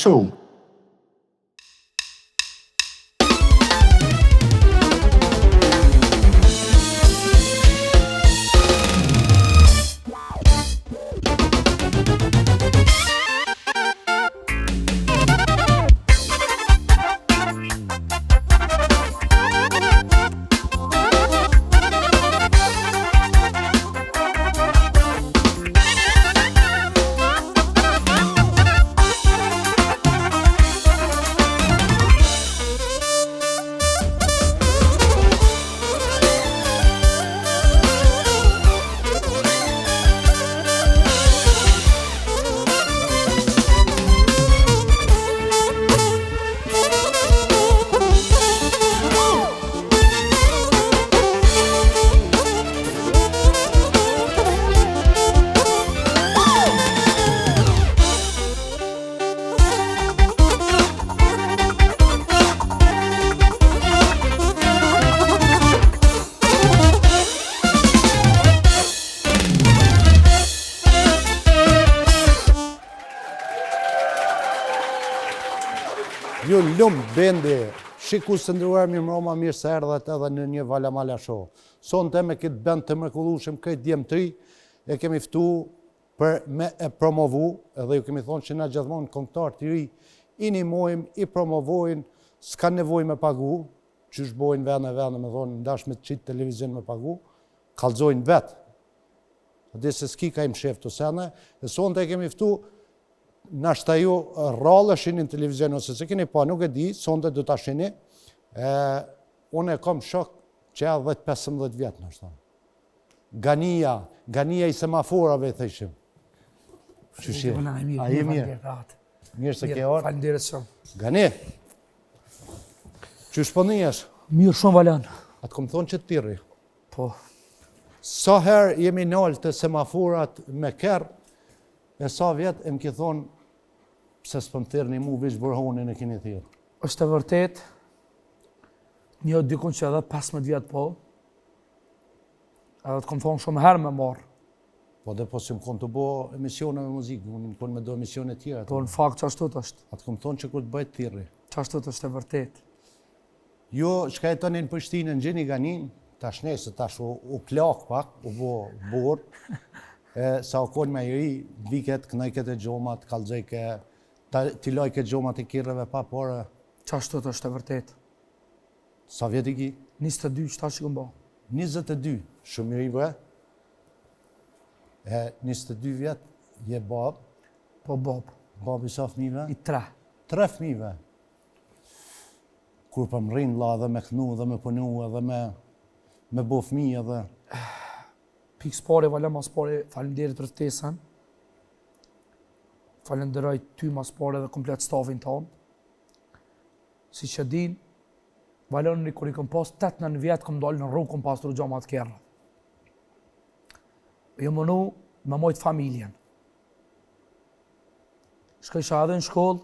Show. Ju lumë bendi, shiku së ndruar mirë mroma mirë se erdhet edhe në një Valamala Show. Sonte me këtë bend të mrekullueshëm, këtë djemë të ri, e kemi ftu për me e promovu, edhe ju kemi thonë që na gjithmonë këngëtar të ri, i nimojmë, i promovojnë, s'ka nevojë me pagu, që shbojnë vene me thonë, ndash me të qitë televizion me pagu, kallzojnë vetë. Dhe se s'ki ka im shef të sene, dhe sonte e kemi ftu, nashta ju rrallëshin në televizion ose se keni pa, nuk e di, sonde du ta shini. Unë e kom shok që e 10-15 vjetë nashta. Gania i semaforave, thëshim. Qyshi? A je mirë? Mirë se ke orë? Falenderit shumë. Gani? Qysh po njësh? Mirë shumë, Valan. Atë kom thonë që të pirri. Po. Sa herë jemi nalë të semaforat me kerë, e sa vjetë e më ke thonë, pse s'pëm thirrni mu vish burhonin e keni thirrë. Është e vërtet, një dikun që edhe 15 vjetë po, edhe të kom thonë shumë herë me marë. Po dhe po si më konë të bo emisione me muzikë, unë më konë me do emisione tjera. Po në fakt që ashtu të është. Atë kom thonë që kur të bëjt thirri. Që ashtu të është e vërtet. Jo, shka e tënin Prishtinë në gjeni ganin, tash nesë, tash u plak pak, u bo burë, sa u konë me i ri, viket, kënajket e gjomat, kalzejke, ti lojke gjomat e kirreve pa, por... Që ashtu të është e vërtet. Sa vjet i ki? 22, qëta që këmbo? 22, shumë i ri bre. 22 vjet, je bab. Po bab. Bab i sa fmive? I 3. 3 fmive. Kur për më rinë la dhe me kënu dhe me punu edhe me bo fmi edhe... Pikë spari, valem mas pari, falenderit për ftesën. Falenderoj ty mas pari dhe komplet stafin tonë. Si që din, valon kur i këm pas 8-9 vjetë, këm dalë në rrugë, këm pas të rëgjamat kjerë. Jo mënu me mojtë familjen. Shkësha edhe në shkollë.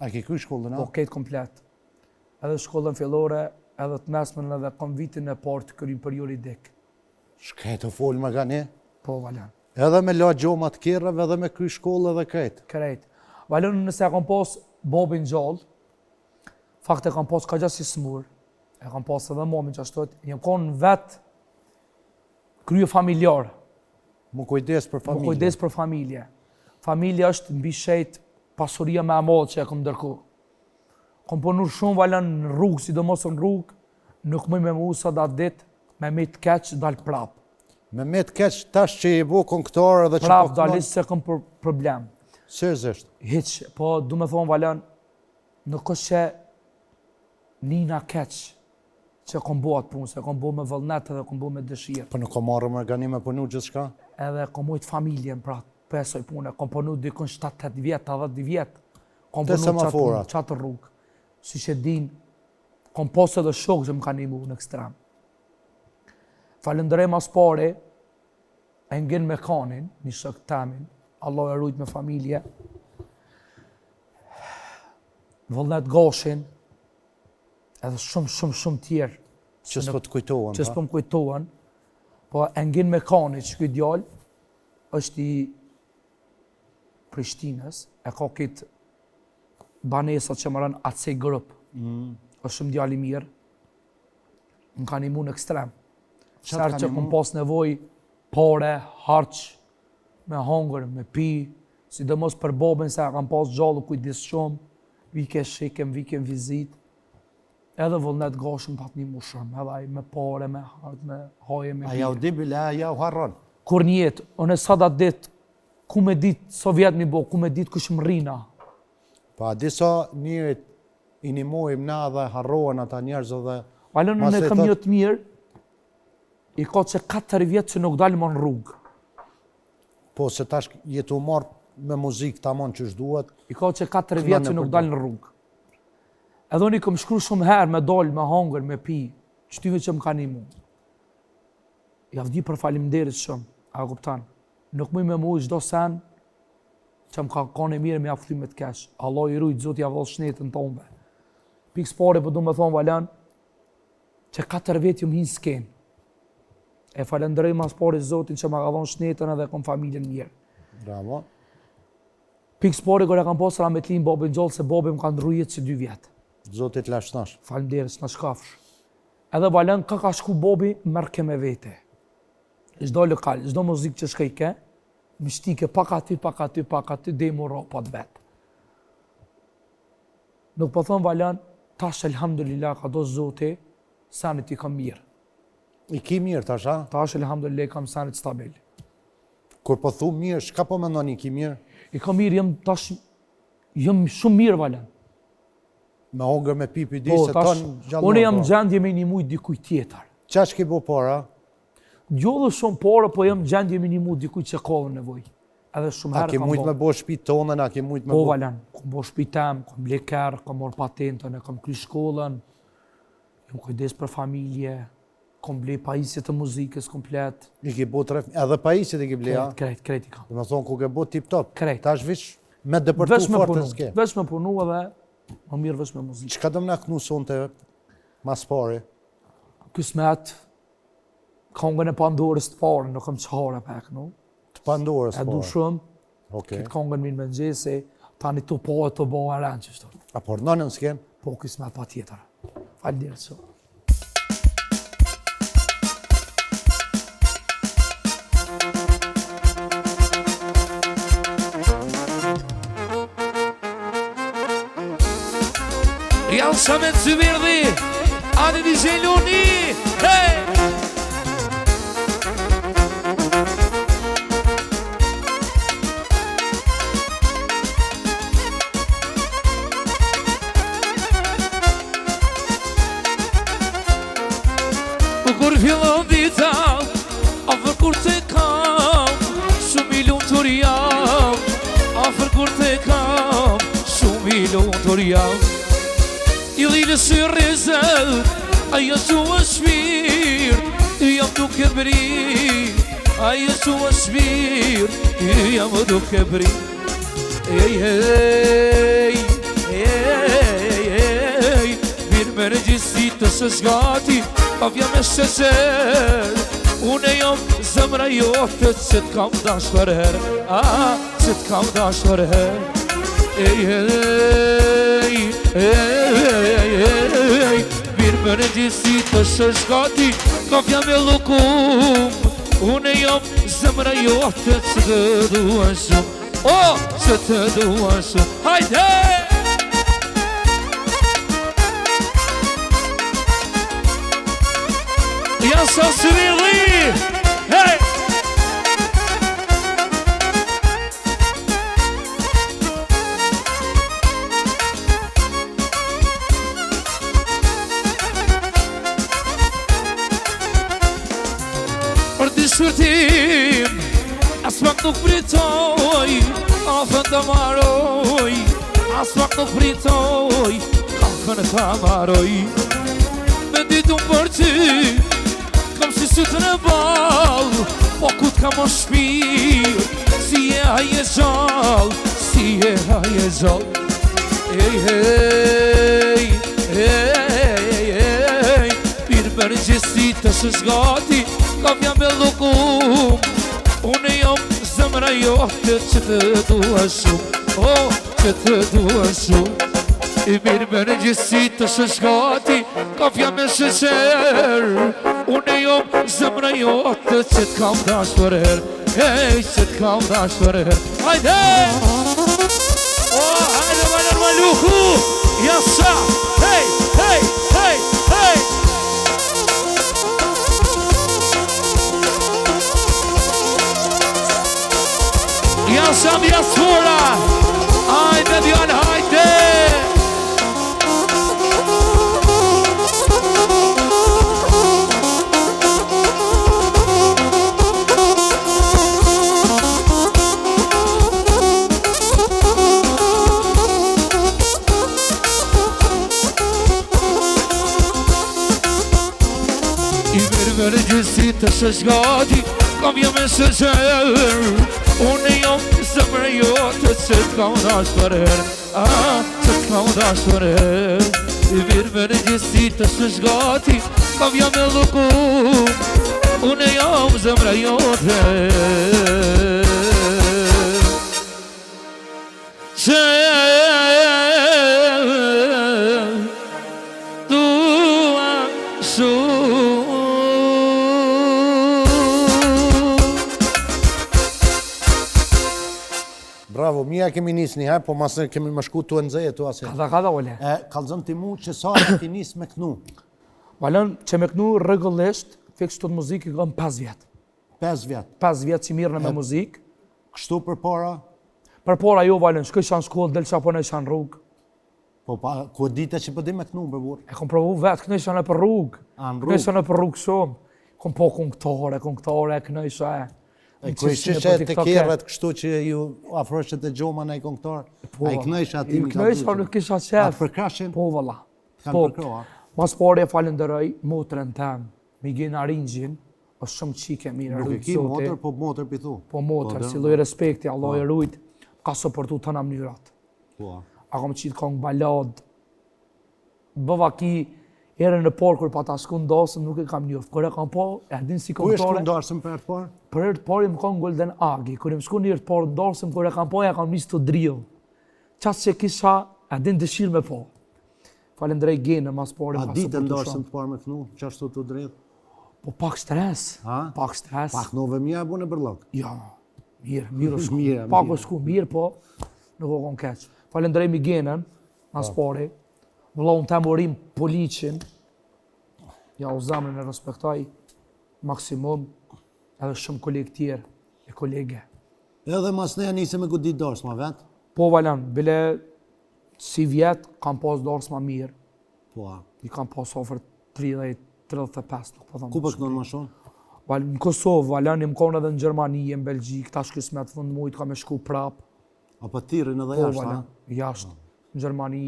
A ke kuj shkollën, a? Po, ketë komplet. Edhe shkollën fillore, edhe të mesmen edhe kom vitin e partë të kërim për juridik. Shkajtë të folë më gani? Po, Valen. Edhe me la gjomat kjerëve, edhe me kry shkollë edhe krejtë? Krejtë. Valen, nëse e kam pas babin gjallë, fakt e kam pas ka gjasi smur, e kam pas edhe mamin që ashtot, jem konë vetë krye familjarë. Mu kujdes për familje? Mu kujdes për familje. Familja është mbi shejt pasuria me amadë që e kom dërku. Kom punur shumë, Valen, në rrugë, sidomos në rrugë, nuk mëj me mu sa datë ditë, me me të keqë dalë prapë. Me me të keqë tash që i bo këngëtarë dhe që prapë dalisë se kom problem. Seriozisht? Hiq, po du me thonë, Valen, nuk është që nina keqë që kom bo atë punë, se kom bo me vëllnet edhe kom bo me dëshirë. Po nuk kom marrë më organi me punu gjithë shka? Edhe kom mujtë familjen, pra, pesoj punë, kom punu dikën 7-8 vjetë, 10 vjetë. Kom punu qatë rrugë. Si që din, kom posë edhe shokë që më ka nimu në ekstrem. Falenderoj mas pari, e ngin me kanin, një shok tamin, Allah e rujt me familje. Vëllnet Gashin, edhe shumë tjerë. Që s'po të kujtohen. Që s'po më kujtohen. Po e ngin me kanin që këtë djallë, është i Prishtinës, e ka këtë banesat që më rënë AC Group. Është shumë djali mirë. Më ka nimu në ekstrem. Sërë që kom pas nevoj pare, harq, me hongër, me pi, sidomos për babën se kam pas gjallu kujdis shumë, vike shikem, vike vizit, edhe vullnet gashëm pat nimu shumë, edhe aj me pare, me harq, me haje, me pi. Aja u dibile, aja u harron. Kur njetë, unë sa da dit, ku me dit Sovjet mi bo, ku me dit kush më rina. Pa disa njerit i nimojmë na dhe harrohen ata njerëz dhe... Alën unë e kam një të mirë, i ka që 4 vjetë që nuk dalë më në rrugë. Po se tash jetu marrë me muzikë tamam që shduhet. I ka që 4 vjetë që nuk dalë në rrugë. Edhe unë i kom shkru shumë herë me dalë, me hangër, me pi, qëtyve që më ka nimu. Ja vdi për falimderit shumë, a kuptan. Nuk mëj me mu i gjdo sen, që më ka kone mirë me afthy me të kesh. Allah i rujtë, Zotë ja vëllë shnetën tombe. Pikës pare për du me thonë Valen, që 4 vjetë ju më hinë skenë. E falenderoj mas pare Zotin që më ka dhonë shnetën edhe kom familjen mirë. Bravo. Pikës pare kër e kam pasë rahmetlin babin gjallë, se babin më ka ndrujet që 2 vjetë. Zotit lashnash. Falenderoj, s'na shkafsh. Edhe Valen, ka shku babi, mërke me vete. Çdo lokal, çdo muzikë që shkejke, më shtike pak aty, dhe i mu ropat vetë. Nuk po thonë Valen, tash elhamdulillah ka do Zoti, sanit i kam mirë. I ki mirë tash, a? Tash elhamdulillah kam sanit stabil. Kur po thu mirë, shka po mendon i ki mirë? I kam mirë, jam shumë mirë Valen. Me hongër me pipi di Po, se tash, ton gjallon. unë jam gjendje me një mujt dikuj tjetër. Qa shki bo para? Gjodhë shumë pore, po jam gjendje me një mujt dikuj që ka nevoj. Edhe shumë A herë ki kam mujt bo. me bo shpi tonën, a ki mujt me Po bo... Valen, kam bo shpitem, kam leker, kam mor patentën, kam kry shkollën, jam kujdes për familje, kam ble pajisjet të muzikës komplet. I ki bo edhe pajisit i ki ble, a? Krejt i kam. Dhe me thonë ku ke bo tip top. Krejt. Tash vish me dëpërtu fort të s'ke. Vesh me punu edhe më mirë vesh me muzikë. Qka dëm na kënu son të mas pari? Kismet, kongën e Pandorës të parë, nuk kam qare pek, no? Të Pandorës E du pari. shumë, Okej. këtë kongën minë me nxesi, tani të po e të bo e rënë qështu. A por nënën s'ken? Po kismet pa tjetër. Falënderit shumë. Janë sa me të zëvirdi, adi di zheloni, hej! Kur fillon dita, afer kur te kam, shumë i lumtur jam, afer kur te kam, shumë i lumtur jam. I dhile si rizet, aja su është mirë, jam duke bri, aja su është mirë, jam duke bri. Ej, ej, ej, ej, mirë me regjisi të së shgati, pavja me shqeqer, une jam zemra jote që t'kam dash për her, që t'kam dash për her. Ej, ej, ej, mirë me regjisi të së shgati, pavja me lukum, une jam zemra jote që të dua shumë, që të dua shumë. Hajde! Janë sa sëvirli, hej! Për t'i shërtim, as pak nuk pritoj, afën të maroj, as pak nuk pritoj, afën të maroj. Me ditun për ty, kam si sytë në balë, po ku t'kam o shpirë, si e haje gjallë, si e haje gjallë. Ej, ej, ej, ej, mirë me regjisi të së shgati, kam jam e lukum, une jam zemra jote që të dua shumë, që të dua shumë. I mirë me në gjithësi të shëshgati, kafja me sheqer. Unë jom zemra jote që t'kam dash për her, hej, që t'kam dash për her. Hajde! O, hajde ma nërmaluhu, jasa, hej, hej, hej, hej. Jasa diaspora, hajde djallë, hajde! Në gjithësi të shëshgati, kam jam e shëqer. Unë jam zemrë jote që t'kam dash për her, që t'kam dash për her. I mirë me në gjithësi të shëshgati, kam jam e luku. Unë jam zemrë jote që dua shumë. Bravo, mija kemi nis një po masë kemi më shku të nëzëje të asë. Kada, ole. Kalzëm ti mu që sa e ti nis me kënu? Valën që me kënu rregullisht, fiks të muzikë i kam 5 vjetë. 5 vjetë? 5 vjetë që mirë në me muzikë. Kështu për para? Për para jo, valën, shkoj shanë shkollë, del qa po në ishanë rrugë. Po pa, ku dite që pëdi me kënu, bërburë? E kom provu vetë, kënë ishanë për rrugë. Kënë ishanë për rrugë shumë. Kom po këngëtore, kënë ishanë. E kërë sheshe të kjerët kështu që ju afroshet e gjoma në i këngëtar, a i knëjsh ati mi ka duqë? Knëjsh, nuk kisha qef. A të përkrashin? Po, valla. Kanë përkro, a? Mas pare e falenderoj motrën tem, Migin Aringjin, është shumë qike mirë, Nuk e rujtë ki zote. motër, po motër pithu. Po motër, si loj respekti, Allah e rujtë, ka soportu të në mënyrat. Po, A kom qitë kong balad. Bëva ki, erën në parë, kër pa ta shku ndasëm, nuk e kam njofë. Kër e kam po, e din si ku e shku këngëtare. ndarësëm për e të parë? Për herë të parë më kanë Golden Agi, kër më shku një herë të parë ndarësëm, kër e kam po, e kam njështë të drill. Qasë që kisha, e din dëshirë me po. Falendrej gene, mas pare, A ditë ndarësëm të parë me kënu, që ashtu të drejtë? Po pak stres, Ha? pak stres. Pak nove mija e bu në bërlok. Ja, mirë është. Mirë, Pak mirë. është shku, mirë po, nuk o kon keq. Falendrej Migenën, mas pare, vëllon të morim Policin, ja u zamën e respektaj maksimum, edhe shumë kolegë tjerë e kolege. Edhe mas neja nisi me godit darës ma vetë? Po valan, bile si vjetë kam pas darës ma mirë, Po, a. i kam pas ofër 30-35, nuk po thëmë. Ku për kënon ma shumë? Në Kosovë, valan, i më konë edhe në Gjermani, në Belgjik, tash kismet fund mujtë ka me shku prapë. A pa tirin edhe Po jashtë, valan, ha? jashtë, në Gjermani,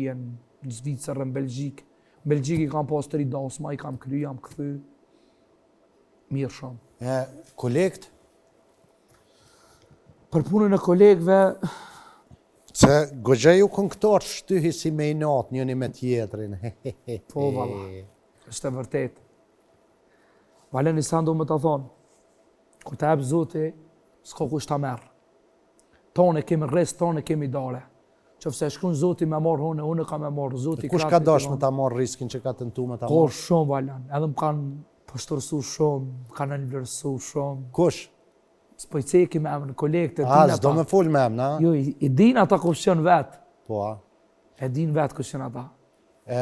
në Zvicër, në Belgjik. Në Belgjik i kam pas 3 dasma, i kam kry, jam këthy. Mirë shumë. E, kolekt? Për punën e kolegëve, Se gogjeju këngëtar shtyhi si me i natë njëni me tjetrin. po valla, është e vërtet. Valen i sandu më të thonë, ku të ebë Zoti, s'ko kush ta merë. Tonë e kemi rres, tonë e kemi dare. Qofse shkun Zoti me marë hone, unë ka me marë. Zoti Kush ka dash me ta marrë riskin që ka tentu me ta Ko marrë? shumë valen, edhe më kanë pështërsu shumë, më kanë nënvlerësu shumë. Kush? S'po i ceki me emën, kolekte, A, din s'do ata. me full me emna? Jo, i din ata kush janë vetë. Po, a. E din vetë kush janë ata. E,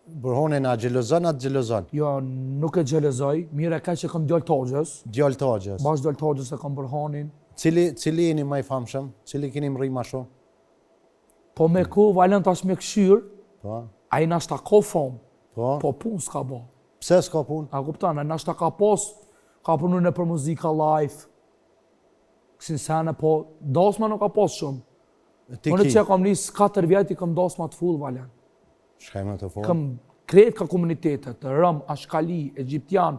burhonin a gjelozon, a gjelozon? Jo, nuk e gjelezoj, mire ka që kam djallë togjës. Djallë togjës. Bash djallë togjës e kam bërhanin. Cili jeni ma i famshëm? Cili keni më rri ma shumë? Po me ko, valen tash me këshyrë, Po, a i nashta ko famë, po. po pun s'ka bo. Pse s'ka pun? A kuptan, a nashta ka pos, ka punu në për muzika live, kësin sene, po dasma nuk ka pos shumë. Ti Unë ki? që kam njës 4 vjeti, kam dasma të full, valen. Shkaj me të full? Kam kretë ka komunitetet, të rëm, ashkali, egyptian,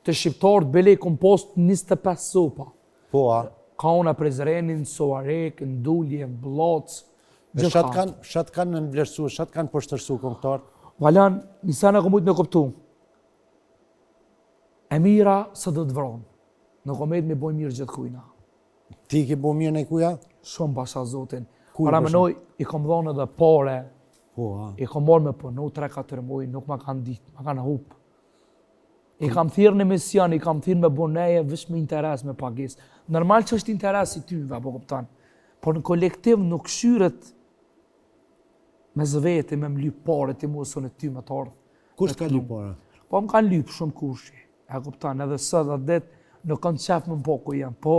të shqiptarët, bele, kom post 25 sopa. Po, a. Ka unë e Prezrenin, Soarek, Ndulje, Bloc, E shatë kanë në vlerësu, shatë kanë përshtërsu këngëtarët. Valan, një sene kom ujtë me kuptu. E mira së do të vronë. Në komet me boj mirë gjithë kujna. Ti ki bo mirë në kuja? Shumë pasha Zotin. Kuj Para për menoj, i kom dhonë edhe pare, Po, a. I kom marrë me punu 3-4 muaj, nuk ma kanë ditë, ma kanë hup. I kam thirrë në mision, i kam thirrë me boneje, veç me interes, me pagesë. Normal që është interes i tyve, po kupton. Por në kolektiv nuk shyret me zveti, me mlyp pare, ti mu së në ty me të ardhë. Kush ka lyp para? Po më kanë lyp shumë kushi. E kupton, edhe sot dhe ditë nuk kanë qef më po ku jam. Po,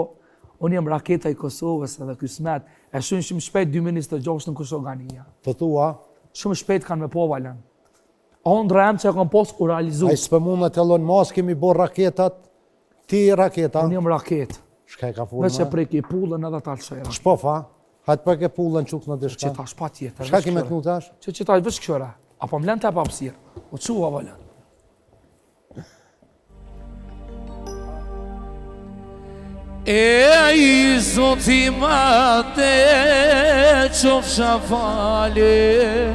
unë jam raketa i Kosovës edhe Kysmet. E shumë shpejt 2026 në Kosovania. Të thua? Shumë shpejt kanë me po valen. Ondra em që e kam posë u realizu. A i s'pë mund të Elon Musk kemi bo raketat, ti raketa. Unë jam raket. Shka e ka full Me që prej ke pullën edhe ta lëshera. Shpof, a? Hajtë për ke pullën quk në dishka. Që tash pa tjetër. Shka kime të nu tash? Që tash vësh këshëra. Apo më lën të e papsirë. O qua valen. E i zoti ma te qofsha fale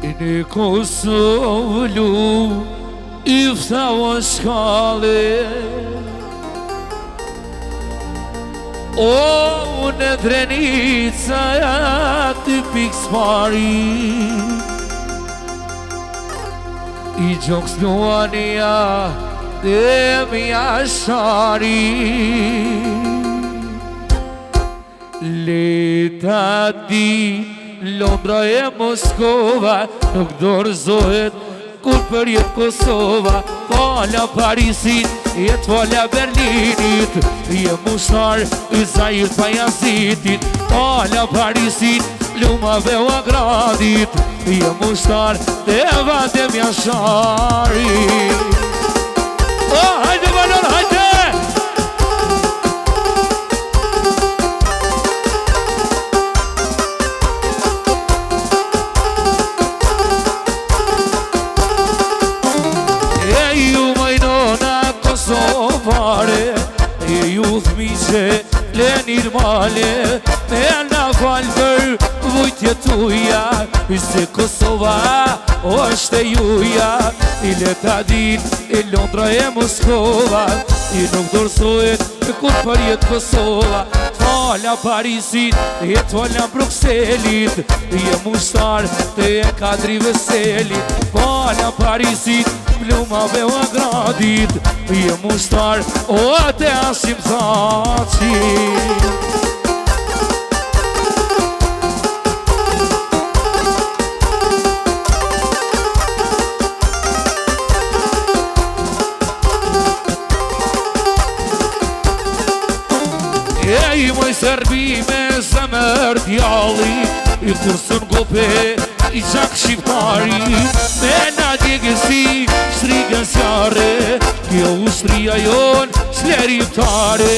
I në Kosovlu ifta o shkale O në Drenica të pikë spari I gjokës luania dhe mja shari Leta di Londra e Moskova Nuk dorëzohet kur për jetë Kosova Fala Parisit, jetë fala Berlinit Je mushtar i Zahir Pajazitit Fala Parisit, lumave u agradit Je mushtar të vadem jashari hajde valon, hajde! E ju majnona Kosovare E ju thmiqe lenir male Me na falë për vujtje tuja Se Kosova është e juja I leta din e Londra e Moskova I nuk dorësohet kur për jetë Kosova Fala Parisit, jetë fala Bruxellit Je mushtar të e kadri veselit Fala Parisit, plumave u agradit Je mushtar o te asim thaqit E i moj Serbi me zemër djalli I kursën gope i gjak shqiptari Me na djegësi shtrigën sjare Kjo ushtria jon shlerimtare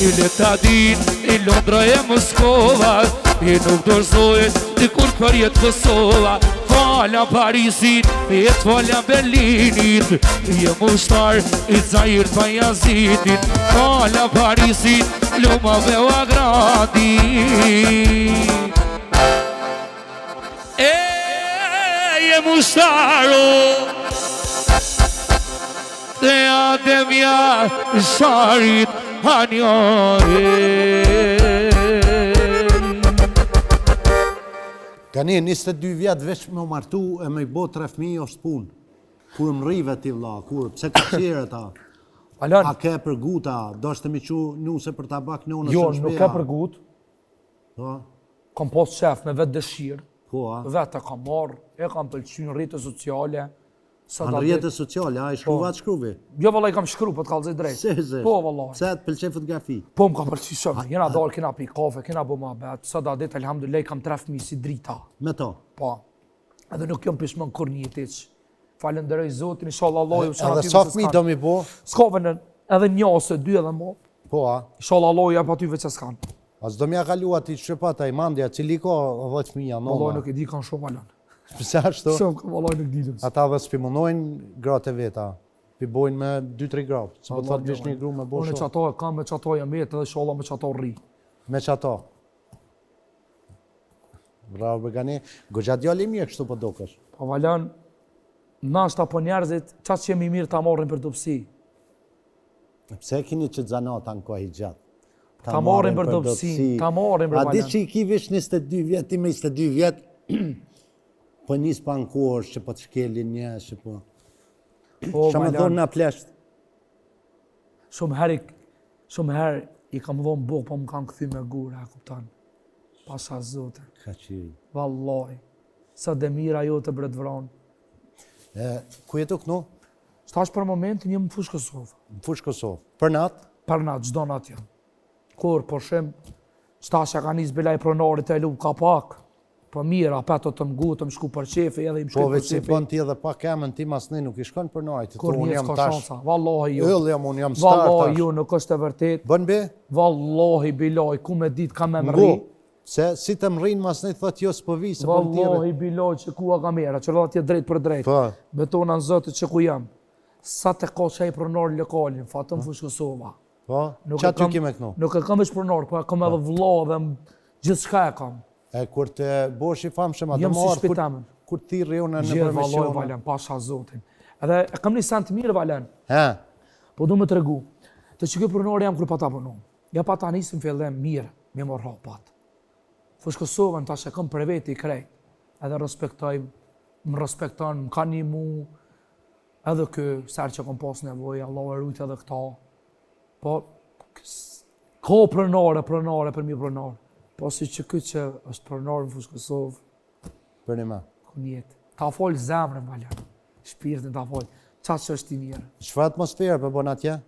I leta din i Londra e Moskova I nuk dorëzohet i kur për jetë Kosova Fala Parisit, jetë fala Berlinit Je mushtar i Zahir Pajazitit Fala Parisit, lumave u agradi Je mushtaro Dhe ademja sharit hanjore Ka një 22 vjetë veç me martu e me i bo 3 fëmijë është punë. Kur më rive ti vla, kur, pse ka qire ta? Alan, A ke për guta, do është të mi qu nuse për tabak në unë jo, nuk ka për gut. Po, Kam pas shef me vetë dëshirë. po, a? Vetë e kam marrë, e kam pëlqy në rrjetet sociale. Në rrjetet sociale, a i shkruvat shkruvi? Jo vallaj kam shkru, po të kallëzoj drejt. Se, Po vallaj. Pse të pëlqej fotografi? Po më ka pëlqy shumë. Jena dalë, kena pi kafe, kena bo muhabet. Sa da ditë alhamdulillah kam 3 fëmijë si drita. Me to. Po. Edhe nuk jam pishmon kur një jetic. Falenderoj Zotin, inshallah Allah ju çon Edhe aty. sa fëmijë do mi bo? S'ka vënë edhe një ose 2 edhe më. Po, a? Inshallah Allah ju jap aty veç s'kan. A s'do mja kalu ati shqepata i mandja, cili ka 10 fëmija, Allah noma. nuk e di kanë shumë alon. Pse ashtu? Shumë vallaj nuk di. Ata dhe s'pimunojnë gratë e veta. Pi bojnë me 2-3 gratë. Së po të thotë vish një gru me bo Unë shumë. çato e kam me çato jam jetë edhe inshallah me çato rri. Me qato. Bravo Begani. Goxha djali mirë kështu po dokesh. Po valon nashta po njerëzit çast që jemi mirë ta marrin për topsi. Pse keni që zanata në kohë i gjatë? Ta marrin për dobësi, ta marrin për A di balan. që i ki vish 22 vjet, ti me 22 vjet, po nis pa në kohë, që po të shkelin një, që po... Po, Që me balan. thonë nga plesht? Shumë herë i kam dhonë bukë, po më kanë këthy me gure, e kuptan. Pasha zote. Ka qiri. Vallahi. Sa dhe mira jo të bret vranë. Ku jetu kënu? Stash për momentin një më fush Kosovë. Në fush Kosovë. Për natë? Për natë, gjdo natë jam. Kur, po shem, stash e ka njës belaj pronarit e lu ka pak. Po mira, peto të mgu, të më shku për qefi, edhe i më Po shku për veç si qefi. bën ti edhe pa kemën ti masni nuk i shkon për najtë. Kur Unë njës jam ka tash. shansa. Vallahi jo. Yll jam, unë jam star Vallahi tash. jo, nuk është e vërtet. Bën be? Vallahi bilaj, ku me dit ka me më Ngu. rri. Se si të më rrinë masni thot jo s'po vi, se bën tjere. Vallahi bilaj që ku a kamera, që rrati drejt për drejt. Po, Betona në zëtë që ku jam. Sa të ka qaj pronar lokalin, fatëm fush Kosova. po, Nuk qa e ty kam- kime kënu? Nuk e kam veç pronar, po e kam edhe vlla dhe gjithë shka e kam. E kur të bosh i famshëm atë Jam si marë, shpitamen. kur ti rriune në Gjithë valloj përmisione. Valen, pasha zotin. Edhe e kam një sent mirë Valen, He, po du me të regu. Të që kjo pronar jam kër pa ta punu. Ja pa ta nisim fillim mirë, me mor hapat. Fush Kosovën tash e kam për veti i krejt. Edhe respektoj, më respekton, më ka një mu, edhe kë, sërë që kom pas nevoj, Allah e rujt edhe këta. Po, ka pronare për mi pronare. Po si që këtë që është pronare në fush Kosovë, për një me. ku njetë. Ta folë zemrën, Valen. Shpirtin ta folë. Qa që është i mirë. Çfarë atmosferë për bon atje?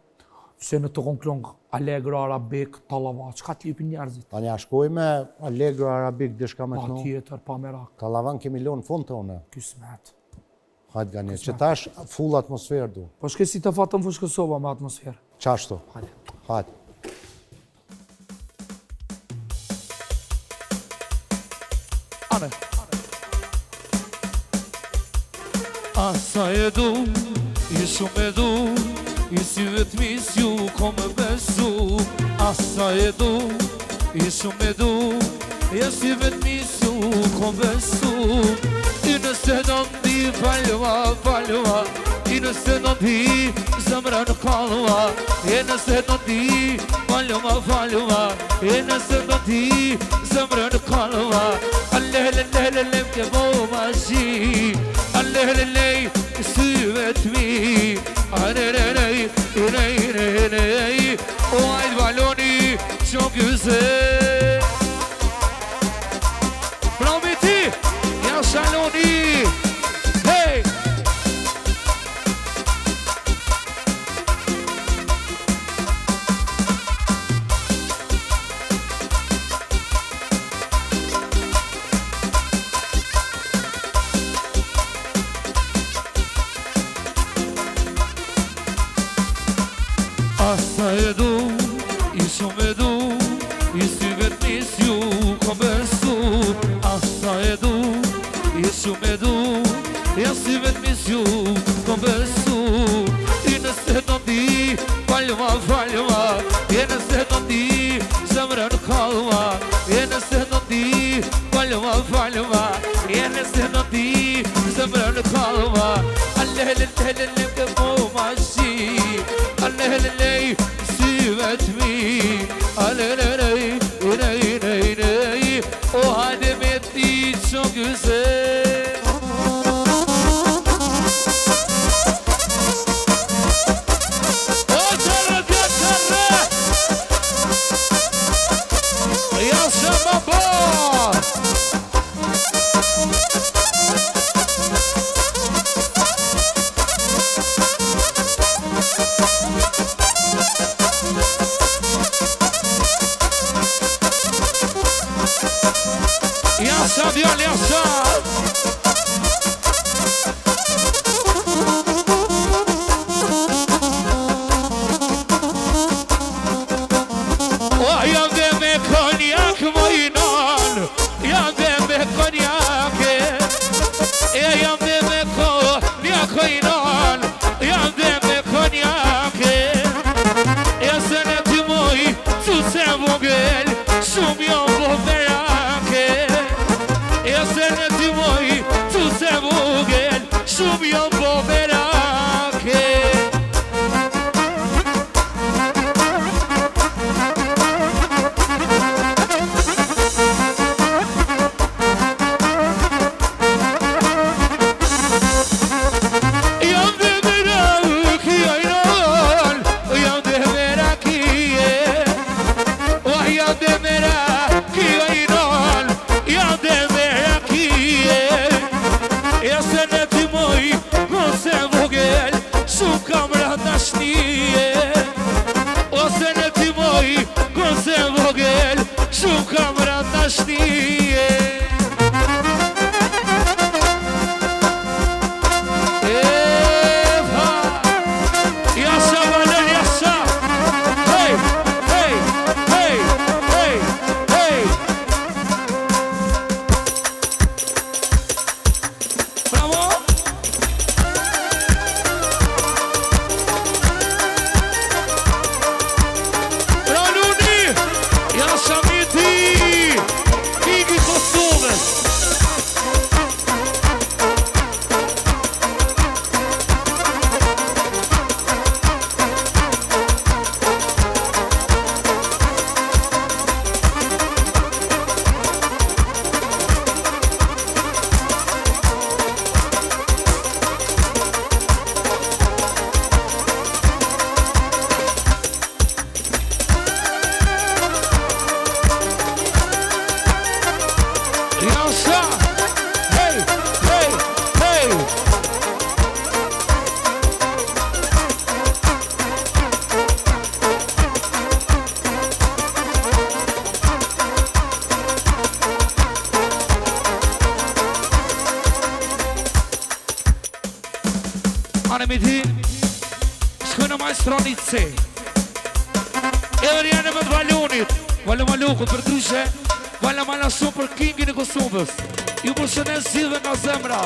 Se në të konklon Allegro, Arabik, Talava, qka t'lipin njerëzit? Tani a shkoj me Allegro Arabik dishka me Pa kënu? tjetër, pa merak, Kalavan kemi lonë fund të une. kismet. Hajtë gani, që tash full atmosferë du. Po shke si të fatëm fush Kosova me atmosferë. Qashtu? Hajde. Hajtë. Ane. Asa e du, i shumë e du, i si vetëmis ju ko me besu. Asa e du, i shumë e du, i si vetëmis ju ko besu. I nëse do ndi falva, falva, i nëse do ndi zemra në kalva. I nëse do ndi falva, falva, i nëse do ndi zemra në kalva. Allelelelelem ke bo ma shi, allelelelej syvet mi. Arelelej, irejrejrej, o ajt baloni që këse. Bravo ti, ja shaloni, hej! Asa e du, i shumë e du, i si vetëmis ju ko besu. Asa e du, i shumë e du, i si vetëmis ju ko besu. I nëse do ndi, falva, falva, i nëse do ndi, zemra në kalva. I nëse do ndi, falva, falva, i nëse do ndi, zemra në kalva. Allelelelelem ke mo ma shi, allelelej syvet mi. Allelelej, irejrejrej, o hajde me ti që këse. O tërë, tërë, ja shëma bo. Yasa diyor yasa. O jam dhe me konjak mojnon, jam dhe me konjak. Jam dhe me konjak mojnon, jam dhe me konjak. Se në ty moj, që se vogel, shumë jo bo verake. Se në ty moj, dashnije. Jasha Valen, jasha. Hej, hej, hej, hej, hej. Bravo. Ranuni, jasha miti. Kiki Kosovës. Jasha, hej, hej, hej. Anemi ti, shkojnë majstronice. Edhe janë me Valonit, Valokut për dryshe, Vala shumë për Kingin e Kosovës. Ju përshëndes gjithëve nga zemra.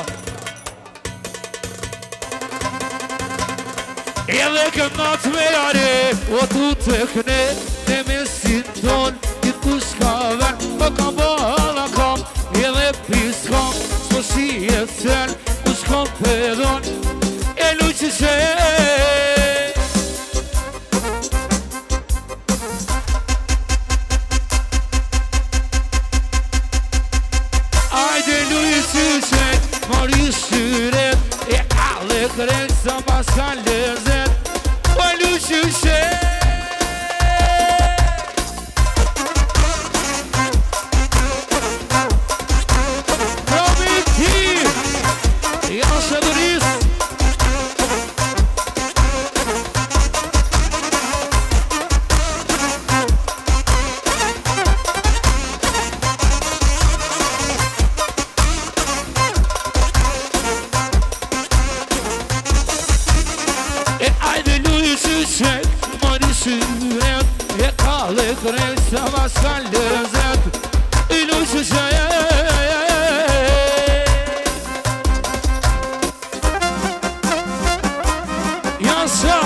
Edhe kënat me are, o tu të këne, në mesin ton, i tu shkave, o kam bala kam, edhe pis kam, s'po shi e cen, u shkom pedon, e luqë që e alle kërën sa pas ka lezet o luqëshe Promi ti Jasha Duris e kalle kërën sa pas ka lezet i luqëshe Jasha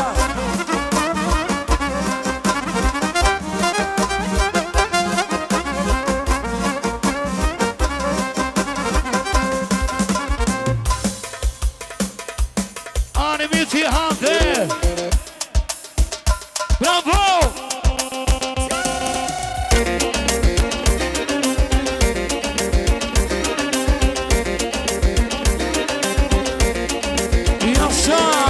Anemi ti hante Bravo! Jasha!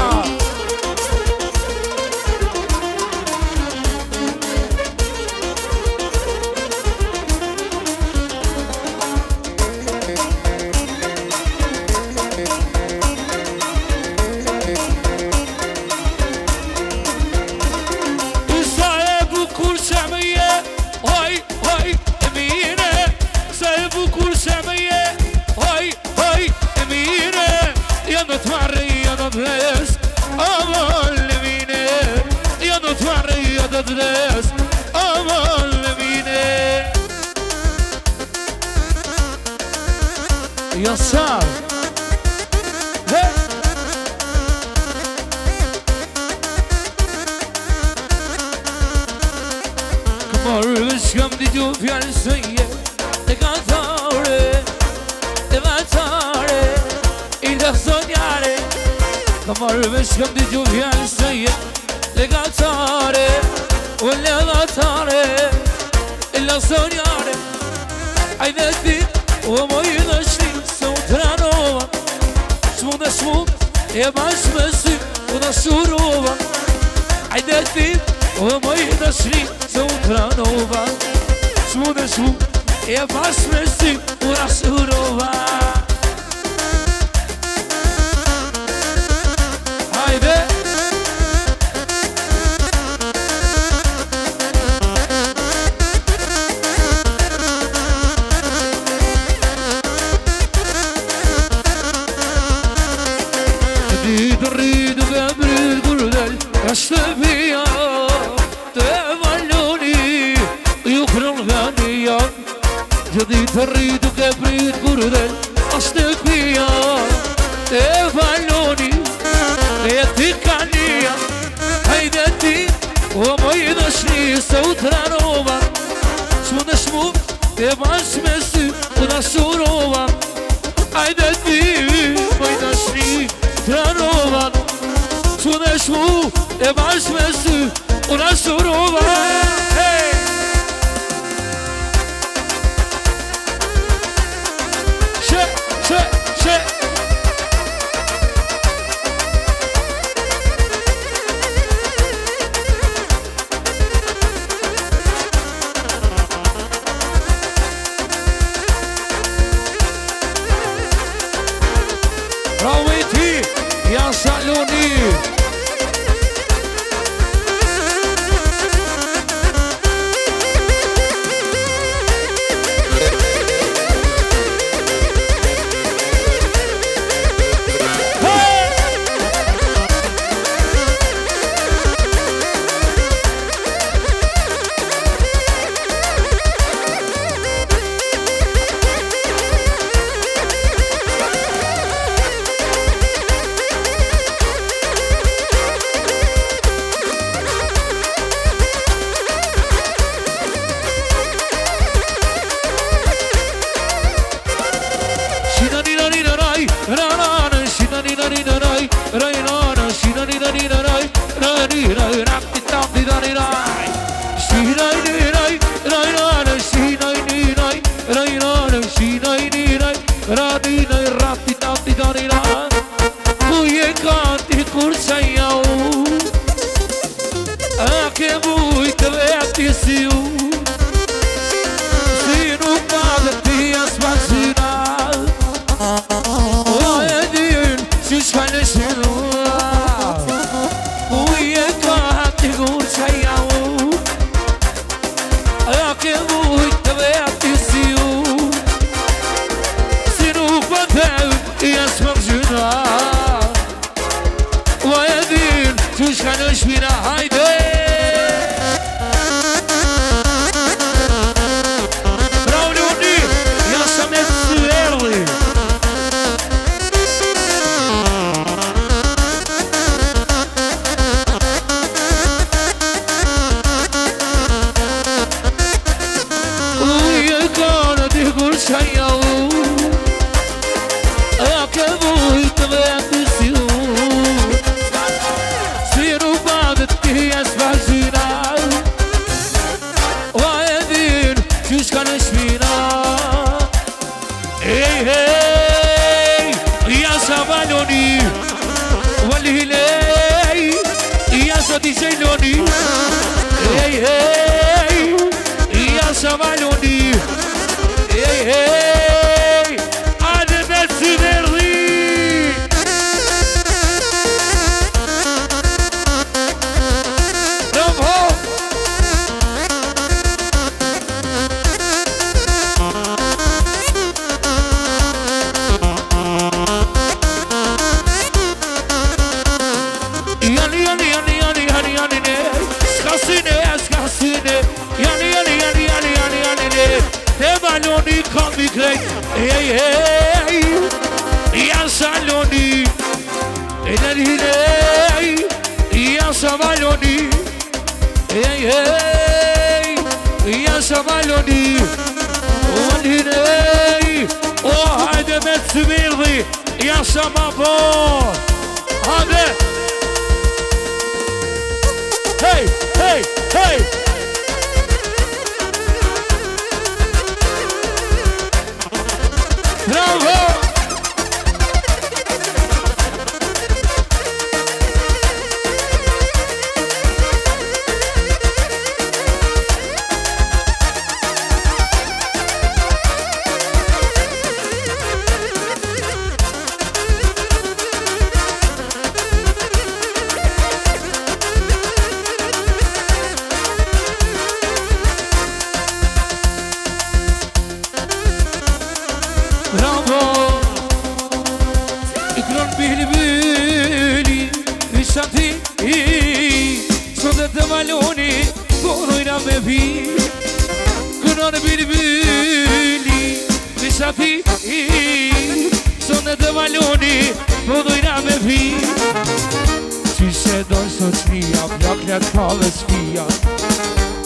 Jasha! Hey! Këmarë shkëm t'i gju fjallë sëje Të kantare, të vatare I të sonjare Këmarë shkëm t'i gju fjallë sëje Të kantare, u le vatare I të sonjare Ajde ti, u moj në shri Se u tranova Shmud e bash me sy U në shurova Ajde ti, u moj në shri Se u tranova Shmud e bash me sy U në shurova Ajde Gjëdi të rri duke prit kur del Ashtë në pia E baloni E ti kania Hajde ti O moj dëshni se u tranova Që në shmu E bash me sy Të në shurova Hajde ti Moj dëshni tranova Që në shmu E bash me sy Të në shurova Hey Bravo i ti, janë Saloni Maloni, corro in a me vi, con un birbili. baloni, po dojna me pi. Qyshe dojnë soqnia, plaklet kalle shpia.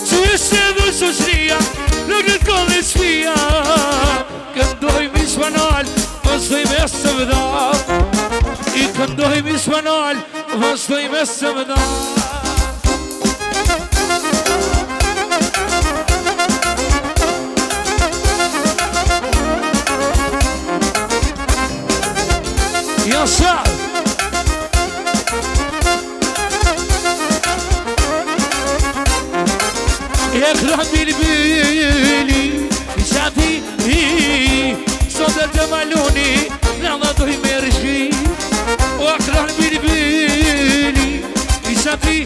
Qyshe dojnë soqnia, plaklet kalle shpia. Këndoj mish banal, vazhdoj me së vëda. I këndoj mish banal, vazhdoj me së vëda. Jasha! Ekran bilbili, shati, sot e të maloni, nëna doj me rishki. O ekran bilbili, shati,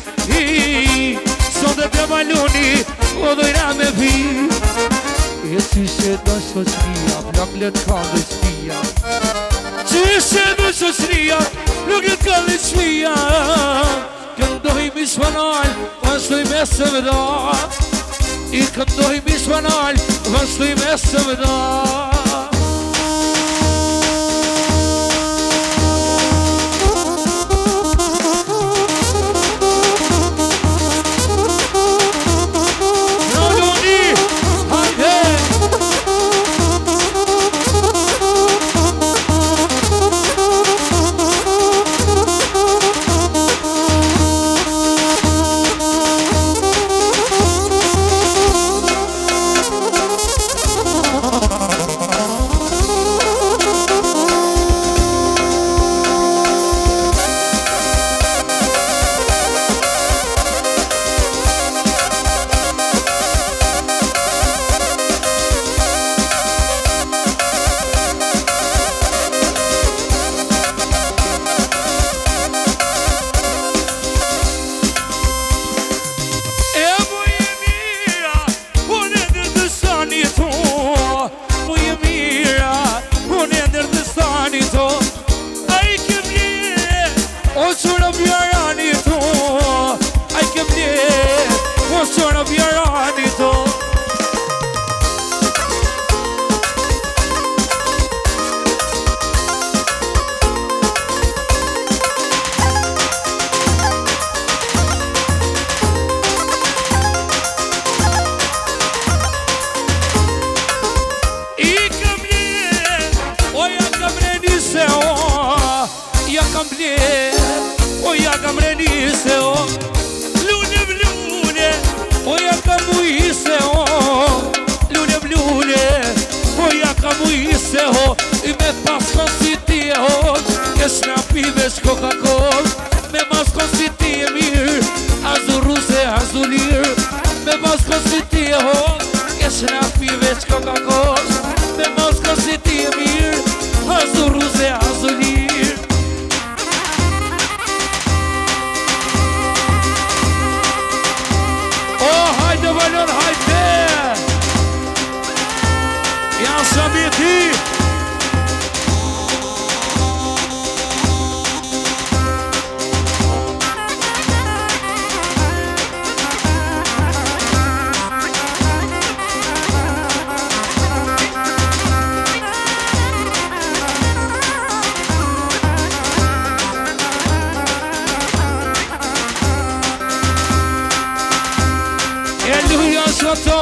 sot e të maloni, o dojna me pi. E qyshe do shoqnia, plaklet kalle shpia. Qyshe do shoqnia, plaklet kalle shpia. Këndoj mish banal, vazhdoj me së vëda. I këndoj mish banal, vazhdoj me së vëda.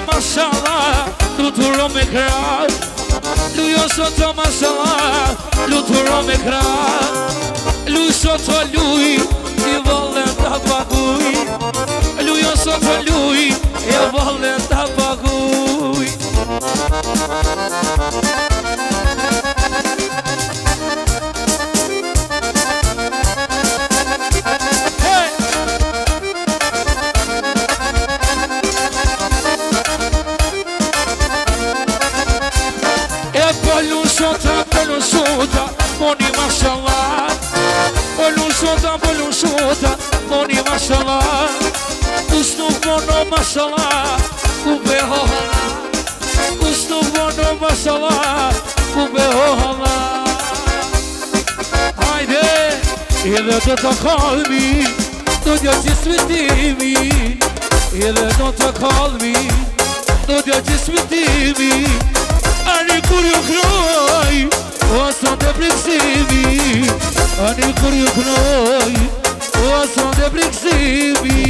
mashallah, luturo me kra. Lujo soto mashallah, luturo me kra. Luj soto luj, i volem ta paguj. Lujo soto luj, i volem ta paguj. Sota, moni mashallah. Bolun sota, moni mashallah. Usnuk mono mashallah, kube hohala. Usnuk mono mashallah, kube hohala. Hajde, edhe do të kalmi, do t'ja gjismitimi. Edhe do të kalmi, do t'ja gjismitimi. Ani kur ju kroj, o sot e priksimi. Ani kur ju knoj O ason dhe priksimi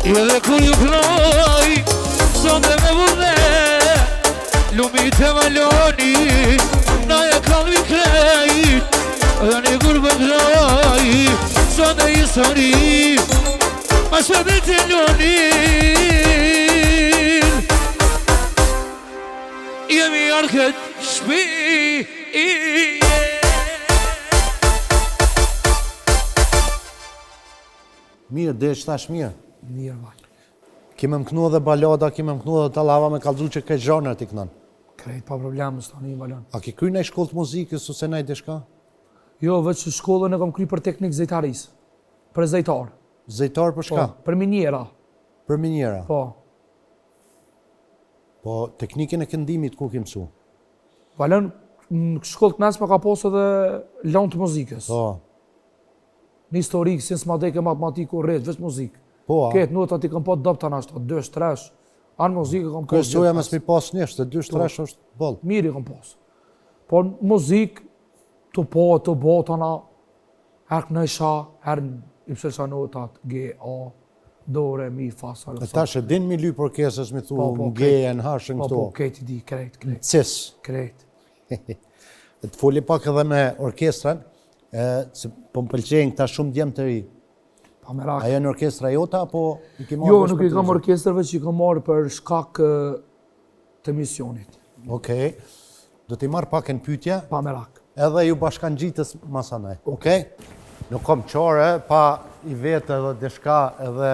Edhe kur ju knoj, sonde me vune Lumit e valoni, na e kalmi krejt Edhe një kur për knoj, sonde i sori Ma shpebe të lonin Jemi arket shpi Mirë, dhe shtash mirë. Mirë, vaj. Kime më kënu edhe balada, kime më kënu edhe talava me kalzu që ke zhanër t'i kënan. Krejt pa problem, së tani, valon. A ki kry në shkollë të muzikës, ose në i dishka? Jo, veç shkollën e kam kry për teknikë zejtaris. Për zejtar. Zejtar për shka? Po, për minjera. Për minjera? Po. Po, teknikën e këndimit ku ki mësu? Valon, në shkollë të mesme ka posë edhe lanë të muzikës. Po. Në historikë, si nësë madeke matematiku, rrët, veç muzikë. Po, a? Ketë nota ti kam po dopt të nashtë, 2-3, anë muzikë kam posë. Kërsoja mes mi pas njështë, 2-3 është bolë. Mirë i kam posë. Po muzikë, të bo, të na, herë në isha, herë i pësërsa notat, G, A, do, re, mi, fa, sa, E ta shë din mi lypë orkesës, mi thu, G, N, H, në këto. Po, kejti di, krejt. Cis. Krejt. Të foli pak edhe me orkestran, se po më pëlqenjë këta shumë djemë të ri. Pa merak. Ajo në orkestra jota, apo i ki marrë? Jo, nuk i kam orkestrave që i kam marrë për shkak të misionit. Okej. Do t'i marrë pak e në pytja, Pa merak. edhe ju bashkan gjitës masanaj. Okej? Nuk kom qore, pa i vetë edhe deshka edhe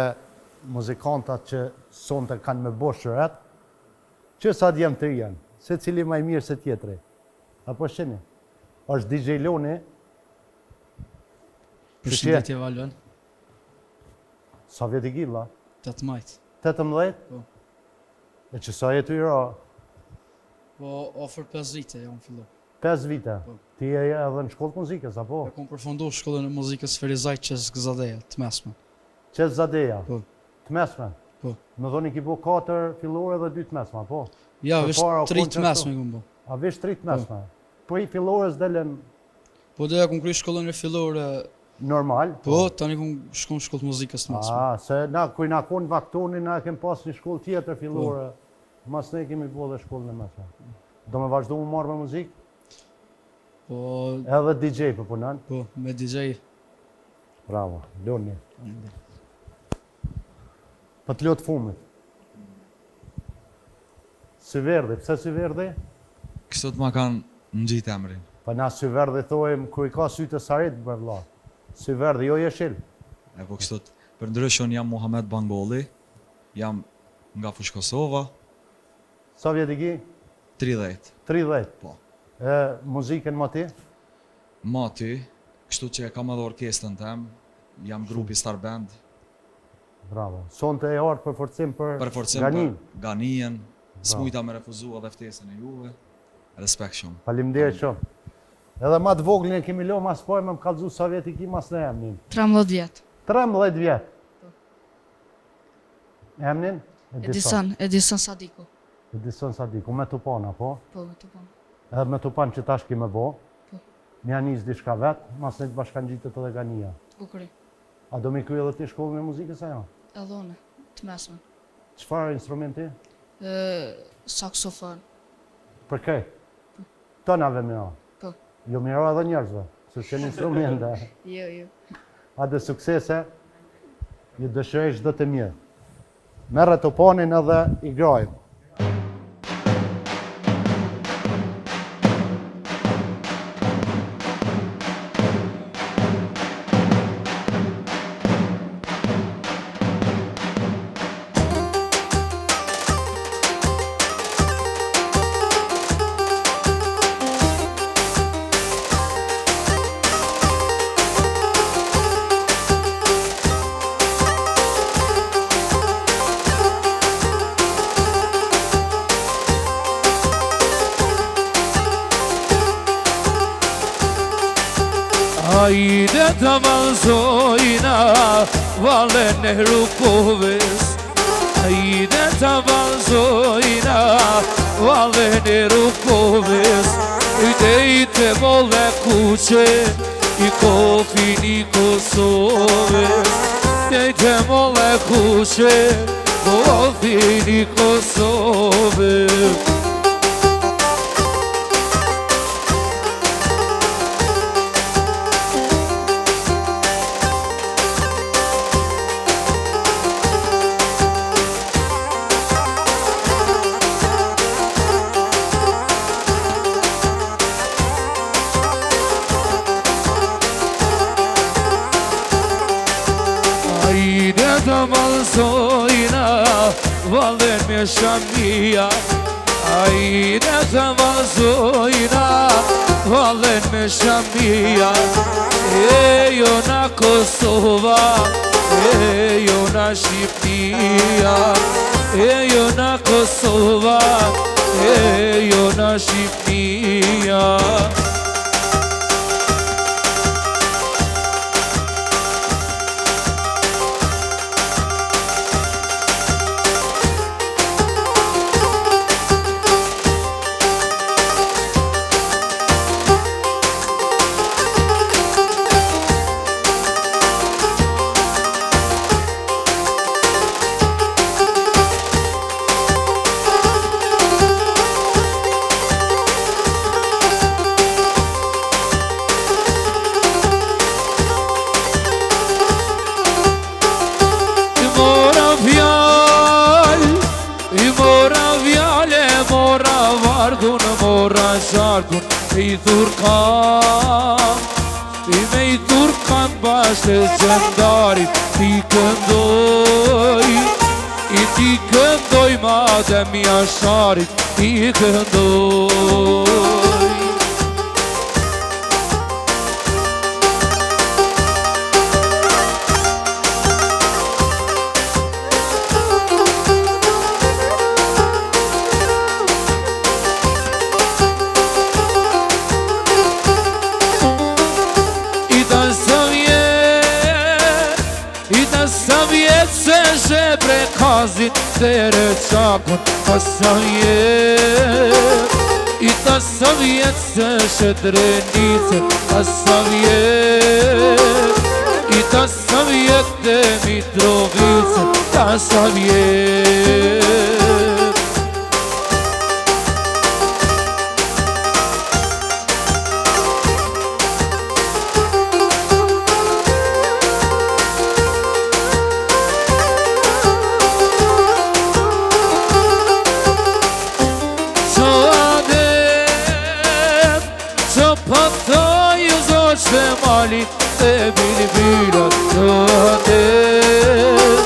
muzikantat që sonte kanë me boshërat, që sa djemë të janë, se cili maj mirë se tjetëri. Apo shqeni? është DJ Loni. Përshëndetje Valon. Sa vjet i gilla? 18. 18? Po. E që sa jetu i ra? Po, ofër 5 vite jam fillu. 5 vite? Po. Ti e edhe në shkollë muzikës, apo? E kom përfundu shkollën e muzikës Ferizaj Qesk Zadeja, të mesme. Qes Zadeja? Po. Të mesme? Po. Më dhoni ki bo 4 fillore dhe 2 të mesme, po? Ja, vesh Përpara, 3 konë të mesme kom bo. A vesh 3 të mesme? Po i fillores delen Po doja kom kry shkollën e fillore, normal? po tani kom shkon shkollë muzikës të mesme. Se na, kuj na konë vaktoni, na kem pas një shkollë tjetër fillore, mas ne kemi bo dhe shkollën e mesme. Do me vazhdu më marrë me muzikë? Po, Edhe DJ për punan? po, me DJ. Bravo, Loni. Për të lotë fumit. Syverdi, pse Syverdi? Kështu të ma kanë në gjitë emrin. Pa na Syverdi thojmë, kur i ka sytë të sarit, për vla. Syverdi, jo jeshil. E po kështu të përndryshon jam Muhamet Bangolli, jam nga Fush Kosova, Sa vjet i ki? 30. 30. Po. Muzikën ma ti? Ma ty, kështu që e kam edhe orkestrën tem, jam grupi Star Band, Bravo. Sonte e ardë për forcim për përforcim Ganin. për Ganien, s'mujta me refuzua dhe ftesën e juve, respekt shumë. Faleminderit shumë. Edhe ma të voglin e kemi lo, mas pojme më kalzu sa vjet i ki, mas në emnin. 13 vjet. 13 vjet. Emnin? Edison Sadiku. Edison Sadiku, me Tupana, po? Po, të po. Edhe me Tupan që tash ki me bo. Po. Një anis diçka vetë, mas në të bashkan gjitët edhe Gania. Të bukuri. A do me kry edhe ti shkollën e muzikës ajo? Edhe une, të mesme. Çfarë instrumenti? Saksofon. Për kej? Tonave mira. Po. Jo mira edhe njerëzve, se shenë instrumente. Jo. A dhe suksese, ju dëshiroj çdo të mirë. Merre Tupanin edhe i grajmë. Hajde të valzojna valen e rukoves. Hajde të valzojna valen e rukoves. Idejte vole kuće i kofin i Kosovës. Idejte vole kuće, kofin i Kosovës. Hajde të valzojna valen me shamia. Hajde të valzojna valen me shamia. Jo na Kosova, jo na Shqipnia. Jo na Kosova, jo na Shqipnia. Mora sharkun i Turkan, me i Turkan bashkë qëndarit ti këndoj. I ti këndoj madhe mi asharit ti këndoj. Prekazit të rëqakun Asa vjet I tasa vjet se shëtrenicet Asa vjet I tasa vjet të Mitrovicet Tasa vjet Se mali të bilbilat të adet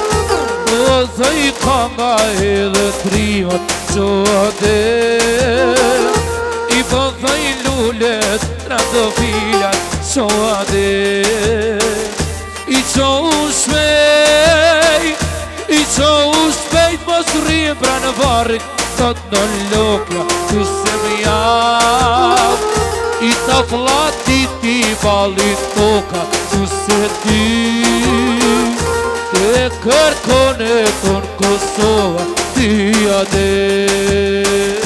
O të I kanga edhe trimat të adet I bëdha I lullet randofilat të adet I qo u shpejt mos rrim pra në varrit Të në lokla të se më javë I ta flatit I balit toka Që se ti Te kërkon e ton Kosova Ti adet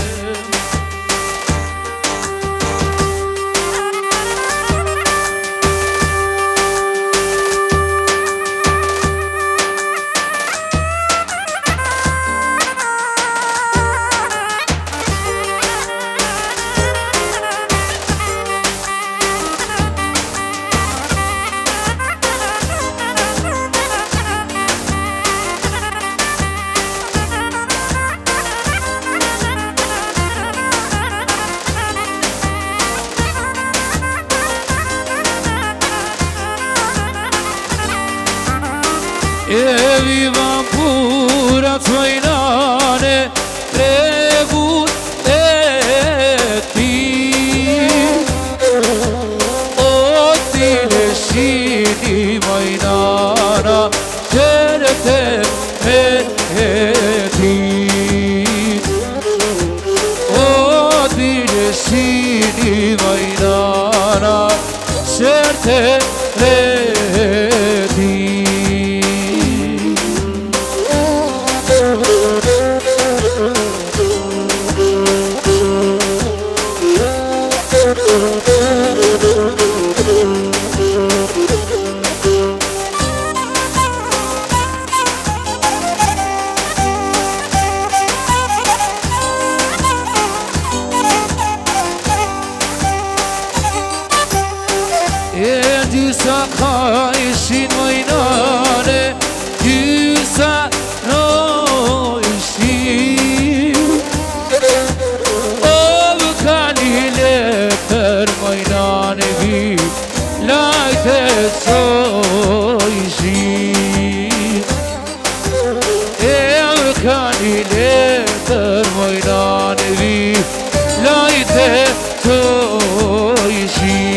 E vivam pura të majnane Tregut e ti O ti le shini majnana Qeret e ti O ti le shini majnana shërte reti. E disa ka ishin mojnane, disa no ishin. O vëkani letër mojnane vi, lajte so ishin. E vëkani letër mojnane vi, lajte so ishin.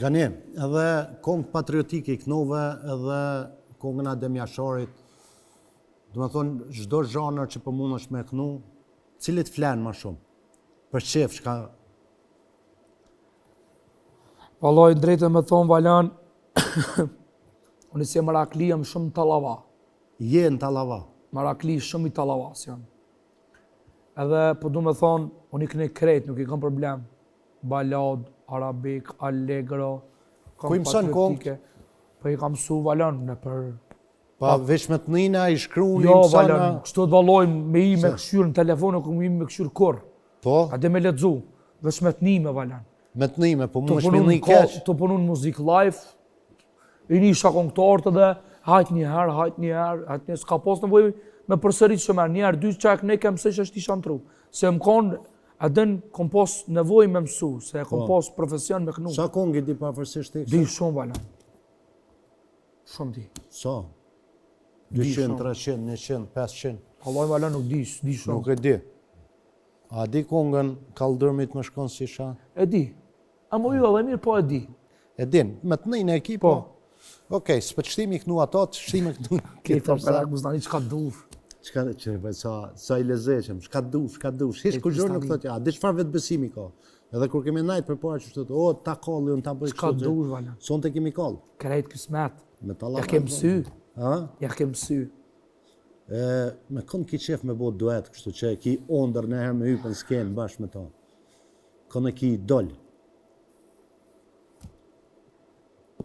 Gani, edhe kongë patriotike i knove edhe kongën Adem Jasharit, do më thonë, çdo zhanër që për mund është me knu, cilit flenë ma shumë, për qef shka... Vallaj, drejtë me thonë, Valan, unë si Marakli jam shumë tallava. Je në Tallava. Marakli shumë i tallavas janë. Edhe, po du me thonë, unë i kënej krejt, nuk i kam problem. Balad, arabik, allegro, Ku i mëson kongë? Po i kam mësu Valan në për... Pa veç me të nina i shkru, Jo, i mësana... Valan, kështu të valloj me i me këshyrë në telefon, nuk me i me këshyrë kur. Po, A dhe me letëzu, veç me të nime, Valan. me të nime, po mu Të është me një keq. Të punu në muzik live, i një isha kongëtarët edhe, hajt një herë, s'ka pas nevojë me përsërit shumë herë, një herë, dy qak ne kem se që është isha në tru. Se më konë, adën kom pas nevojë me mësu, se kom pas profesion me kënu. Sa kongi di pavarësisht e Di shumë, Valan. Shumë di. Sa? Di 200, shumë. 300, 100, 500. Allah Valan nuk di shumë. Nuk e di. A di kongën Kaldërmit më shkon si sha? E di. A mo ju edhe mirë, po e di. E din, me të nejnë e ki, po. Okej, s'pë të shtimi kënu ato, të shtimi kënu... Kejta perak muzdani qka dush. Qka që, sa i lezeqem, shka dush. Hish kur gjërë nuk thot, ja, di çfarë vetë besimi ka. Edhe kur kemi najtë për para që thotë, o, ta kalli, unë ta bëj Qka dush, Valan. Son të kemi kallë. Krejt kësmet. Me Tallava. Ja kem sy. Ha? Ja kem sy. Me kënë ki qef me bo duet, kështu që ki ondër në herë me hypën skenë bashkë me ta. Kënë ki doll.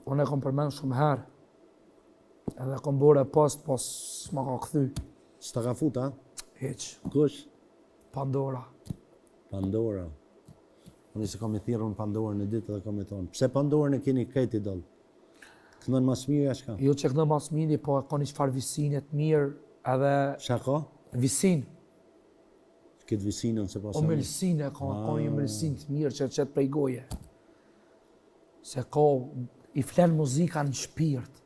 Unë e kom përmen shumë herë. Edhe kom bore post, pos s'ma ka këthy. S'ta ka fut, ha? Heq. Kush? Pandora. Pandora. Unë se kam i thirrën Pandorën në ditë dhe kam i thonë, pse Pandorën e keni krejt i doll? Këndon mas mirë ashka? Jo që kënë mas mini, po ka një qëfar visinit mirë edhe Qa ka? visin. Këtë visinën se pasë. Omëlsin e ka një omëlsin të mirë që qëtë prej goje. Se ka, i flen muzika në shpirt.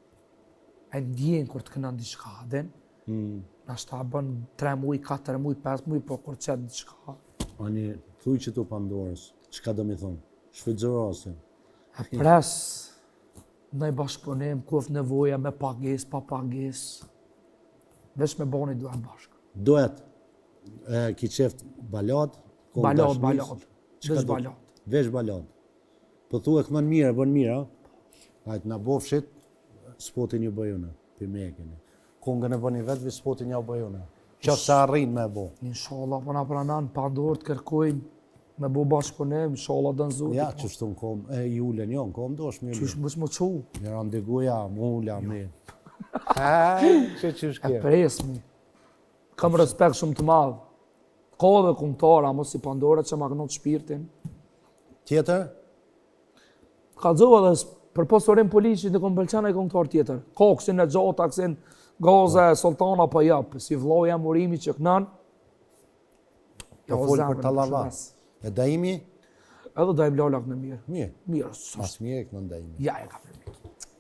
E ndjen kur të këna diçka, den. Nashta bën 3 muj, 4 muj, 5 muj, po kur qëtë diçka. Ani, thuj që tu Pandorës, çka do mi thonë? Shfrytëzoro. E pres, në i bashkëpunim, kuft nevoja me pages, pa pages. Vesh me bani duhet bashkë. Duhet, ki qeft balad, Balad. Çka Vesh do- balad. Vesh balad. Po thu e kënon mirë, bën mirë, ha? Hajtë na bofshit, spotin ju bëjune, për me e keni. Kongën e bëni vetë, vi spotin ju bëjune. Qoftë se arrin me bo. Inshallah, po na pranan, pa dorë të kërkojmë, me bo bashkëpunim, inshallah dënë zotit. Ja, qështu në kom, e julen, jo, në kom dosh mirë. Qysh mësh më qu, Njëra ndiguja, mula, mi. Që qysh e kje? presmi. Kam respekt shumë të madhë. Ka dhe kumtara, mos si Pandora që ma kënot shpirtin. Tjetër? Ka dzova dhe për postorim poliqit në kom pëlqen e kumtar tjetër. Ka kësin e gjata, kësin gaze, sultana pa japë. Si vlau jam urimi që kënan. Po fol për Tallava. E Daimi? Edhe da i blalak në mirë. Mirë. Mirë, Mas mirë e kënon Daimi. ja e ka përmi.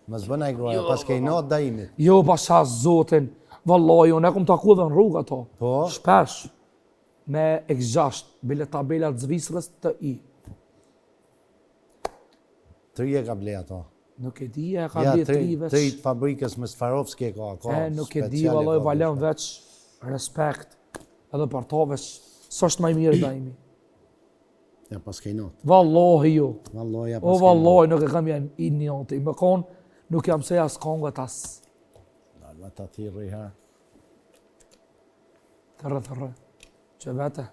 Mas bëna i groja, pas ke i not Daimit. Jo, pasha zotin, vallaj, unë e kom taku dhe në rrugë ato. Po? Shpesh, me X6, bile tabelat Zvisrës të i. 3 e ka ble ato. Nuk e di, e ka Ja, bje 3 3 veç. fabrikës me Swarovski ka. E, nuk e di, speciale vallaj, ka, valen veç respekt. Edhe për ta veç, së është maj mirë Daimi. Ja, pas kej not. Wallahi jo. Wallahi, ja, O pas wallahi nuk e kam janë i njëti. Më konë nuk jam se as kongët as Dalva ta thirë i herë. të rrë. Që vete.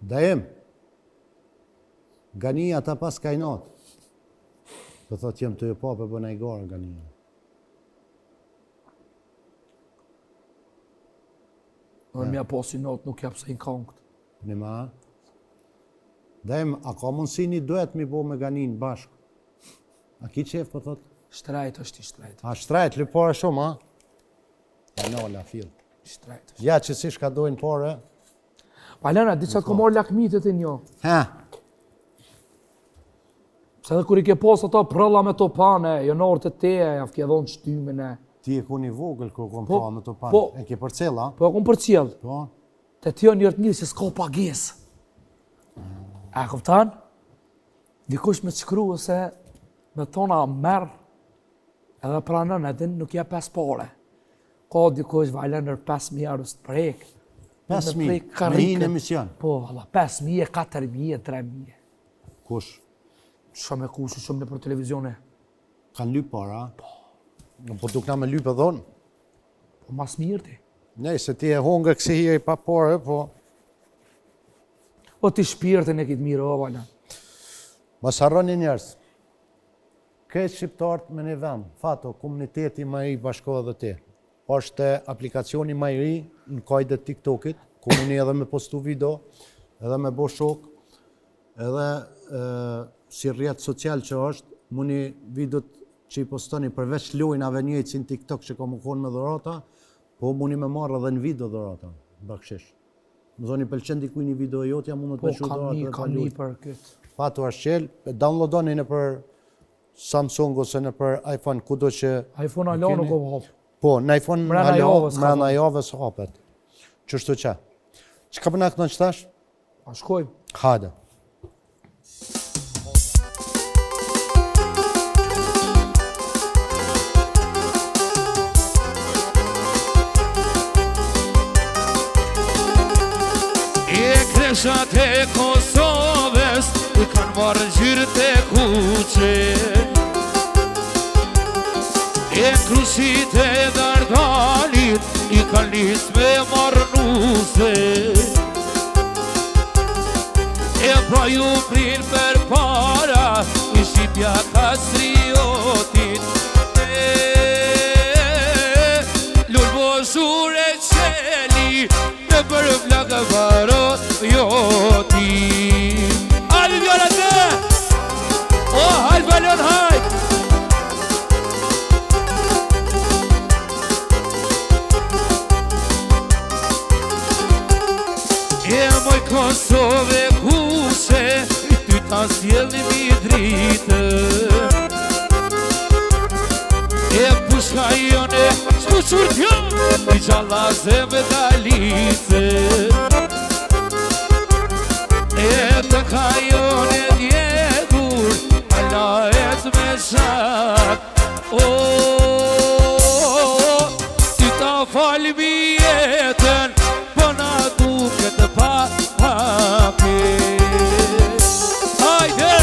Dajem, Gania ta pas ka i not. Të thot jem të e pa për bëna i gara Gania. Në mja posi not nuk jam se i kongët. Në ma. Dajem, a ka mundësi një duet mi bo me Ganin bashkë? A ki qef për thot? Shtrajt është i shtrajt. A shtrajt, lë pare shumë, a? E nala, fill. Shtrajt është. Ja që si shka dojnë pare. Palena, di qatë komor lakmitet e njo. Ha, Se dhe kur i ke posë ato prëlla me to pane, jo në orë të teja, ja fke dhonë shtymin e. ti e ku një vogël kër kom Po, pa me të panë. po. E ke për cella? Po e kom për cjellë. Po. Të tjo njërë mirë se s'ka pagesë. A këptan? Dikush me të shkru se me tona merë edhe pranën edhe nuk ja 5 pare. Ka dikush valen nër 5.000 eurës të prek. 5.000, me hinë emision. Po, valla, 5.000, 4.000, 3.000. Kush? Shumë e kushu, shumë në për televizione. Kanë lyp para? Po duk na me lyp e dhonë? Po mas mirë ti. Nej, se ti e hongër kësi hi e pa pare, po... O ti shpirtin e kitë mirë, o valen. Mas harroni njerës. Këtë shqiptarët me një vend, fato, komuniteti ma i bashkohë dhe ti. Është aplikacioni ma i ri në kajde TikTokit, ku muni edhe me postu video, edhe me bo shok, edhe si rrjetë social që është, muni videot që i postoni përveç lojnave njëjtë si në TikTok që ka më konë me dhurata, po muni me marrë edhe në video dhurata, bakshish. Më thoni pëlqen dikuj një video jotja, mundet Po, me shu dhurata. kam një për këtë. Fatu është qelë, downloadoni në për Samsung ose në për iPhone, kudo që... iPhone alo nuk o hopë. Po, në iPhone Mrena javës ka mrena javës hapet. Qështu që? Që ka përna këtë në qëtash? A shkojmë. Hajde. Kreshat e Kosovës i kanë marrë gjyrët e kuqe, e krushit e Dardanit i kanë nisë me marrnuse, e pra ju prin për para i shqipja kastriotit, lullbosur e qeli në për flakë varot joti. Hajde vjora të! O, hajde balon, hajde! E moj Kosove kuse, ty ta sjellni mi dritë, e pushka jone shkuqur t'jo, i gjallase me dalice, e të ka jone djegur, alajet me shak, o, ty ta falë mi jetën, po na duke të pa hake. Hajde!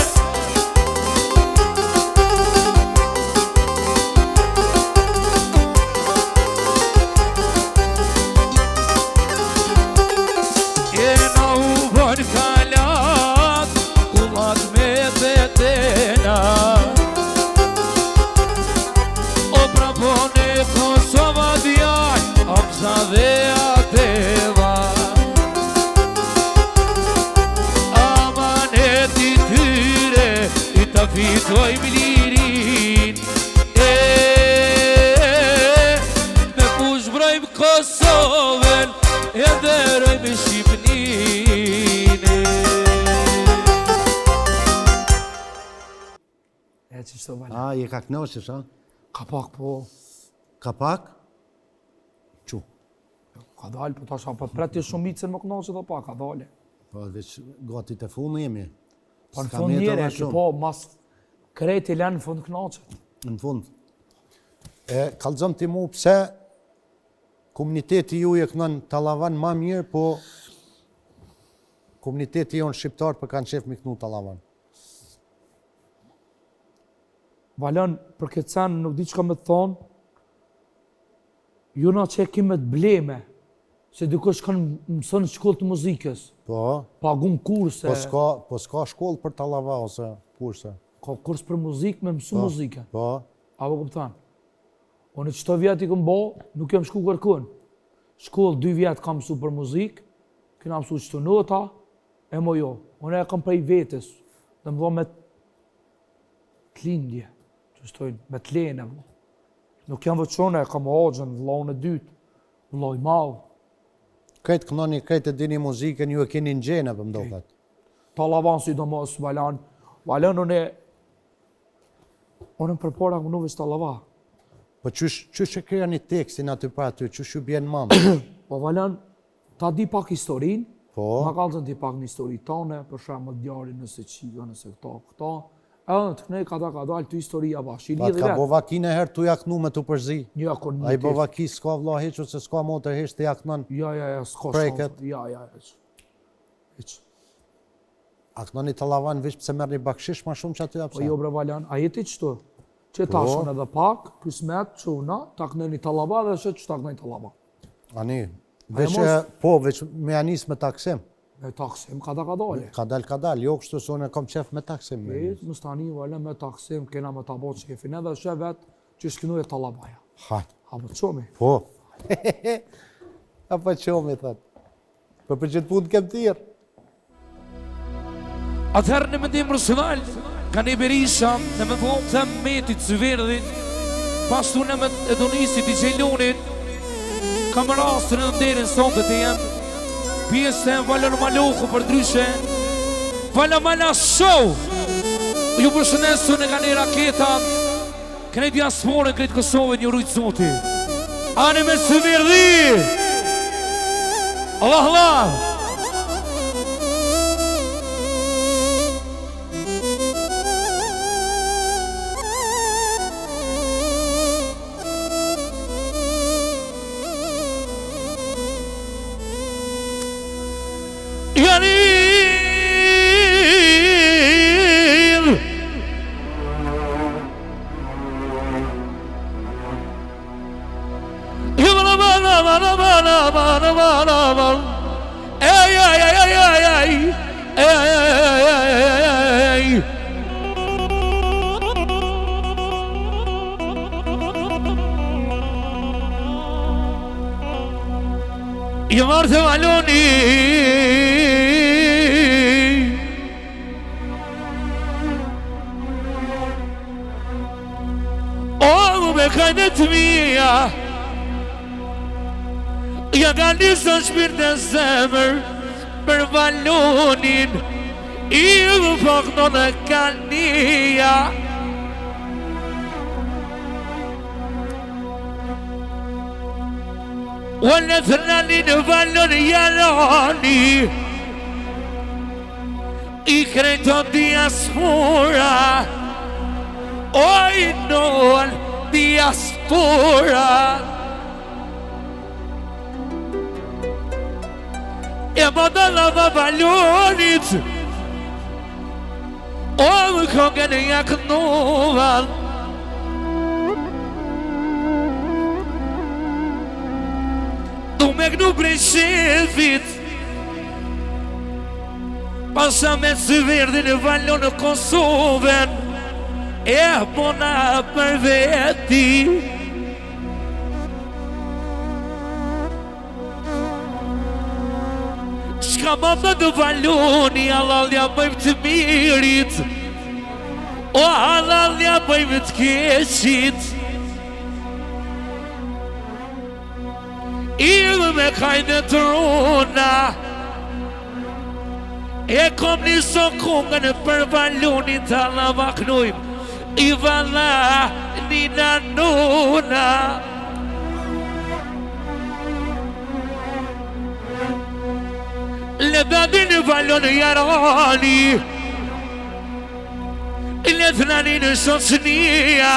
Dhe ateva amaneti tyre i ta fitojmë lirin, me pushbrojmë Kosovën e derojmë Shqipnin. E që shto valen. A, je ka knoqësh, a? Ka pak po. Ka pak? Qu? Ka dalë, po tash apo preti shumicën më knoqë dhe pa, ka dalë. Po, veç gati të fundë jemi. Po në S'ka fund mjetë njere, edhe që shumë. po, mas kreti lenë në fund knoqët. Në fund. E, kalëzëm ti mu pse komuniteti ju e kënon Tallavan ma mirë, po komuniteti jonë shqiptar për kanë qef me kënu Tallavan. Valon, për këtë sen nuk di që ka me të thonë, ju na që e kime të bleme, se dikush kanë mësën shkollë të muzikës, Po, pagun kurse, po s'ka shkollë për Tallava ose kurse. ka kurs për muzikë me mësu muzike. Po, Apo këpëtan. Unë qëto vjetë i këm bo, nuk jem shku kërkun. Shkollë 2 vjetë kam mësu për muzikë, këna mësu qëto nota, e mo jo. Unë e kam prej vetës, dhe më dho me të lindje, që shtojnë, me të lene. Nuk jam vëqone, e kam hoxën, vëllaun e dytë, vëlloj malë. këtë kënoni, këtë e dini muzikën, ju e keni në gjene për mdokat. Tallavan si do mos, Valan. Valan unë përpora më nuvis Tallava. Po qysh e kreja një tekstin aty pa aty, qysh ju bjen mamë? Po Valan, ta di pak historinë, Po, ma kalëzën ti pak një histori tane, për shemë djari nëse qika, nëse këta. Edhe të kënej ka dalë të historia bash. I pa lidhi ka vetë. bovakine herë tu jaknu me tu përzi. Një akon A i një bovaki s'ka vla heqë ose s'ka motër heqë të jaknan. Ja, s'ka Preket. shansë. Ja. Hiq. Aknoni Tallavan veç pse merr një bakshish ma shumë që aty Po apse. jo bre Valan, a jeti qëtu? Që tashën edhe pak, kësmet, quna, ta këneni Tallava dhe që ta këneni Tallava. Ani, veç mos- veç me anis me taksim. Me taksim, ka dole. Ka dal, jo kështu se unë kam qef me taksim. Më stani Valan me taksim, kena me ta bo qefin edhe shë vetë që shkinu e Tallavaja. Ha, A më të qomi? po. Apo qomi, thot. Po për gjithë punë kem tirë. Atëherë në mendim personal, ka një Berisha, në me thonë të metit së verdit, pastu në me edonisit i Gjelonit, kam rastën e nderin sonte të jem, pjesë të jem Valon Maloku për dryshe, Vala Mala Show, ju përshëndesu në ka një raketa, këne diasporën kretë Kosovë një rujtë zoti. Ane me së verdi! Allah! Yanil Ey ey ey ey ey ey ey Yamar Valoni me kajdet mija Ja ka njësë shpirt e zemër për Valonin I më pakno në kanija Walla thënanin Valon Jaloni I krejto diaspora Oj non diaspora E më dalla Valonit O më kongën e jaknuvan Du me gnu prej shefit Pasa me së verdin e Valon në Kosovën E bona për veti Shka më të Valoni Hallalja bëjmë të mirit O hallalja bëjmë të keqit Idhë me kajnë të runa E kom një sokungën për Valoni të la vaknujmë I vala një nanuna Le dadin Valon Jarani Le thnanin Shosnia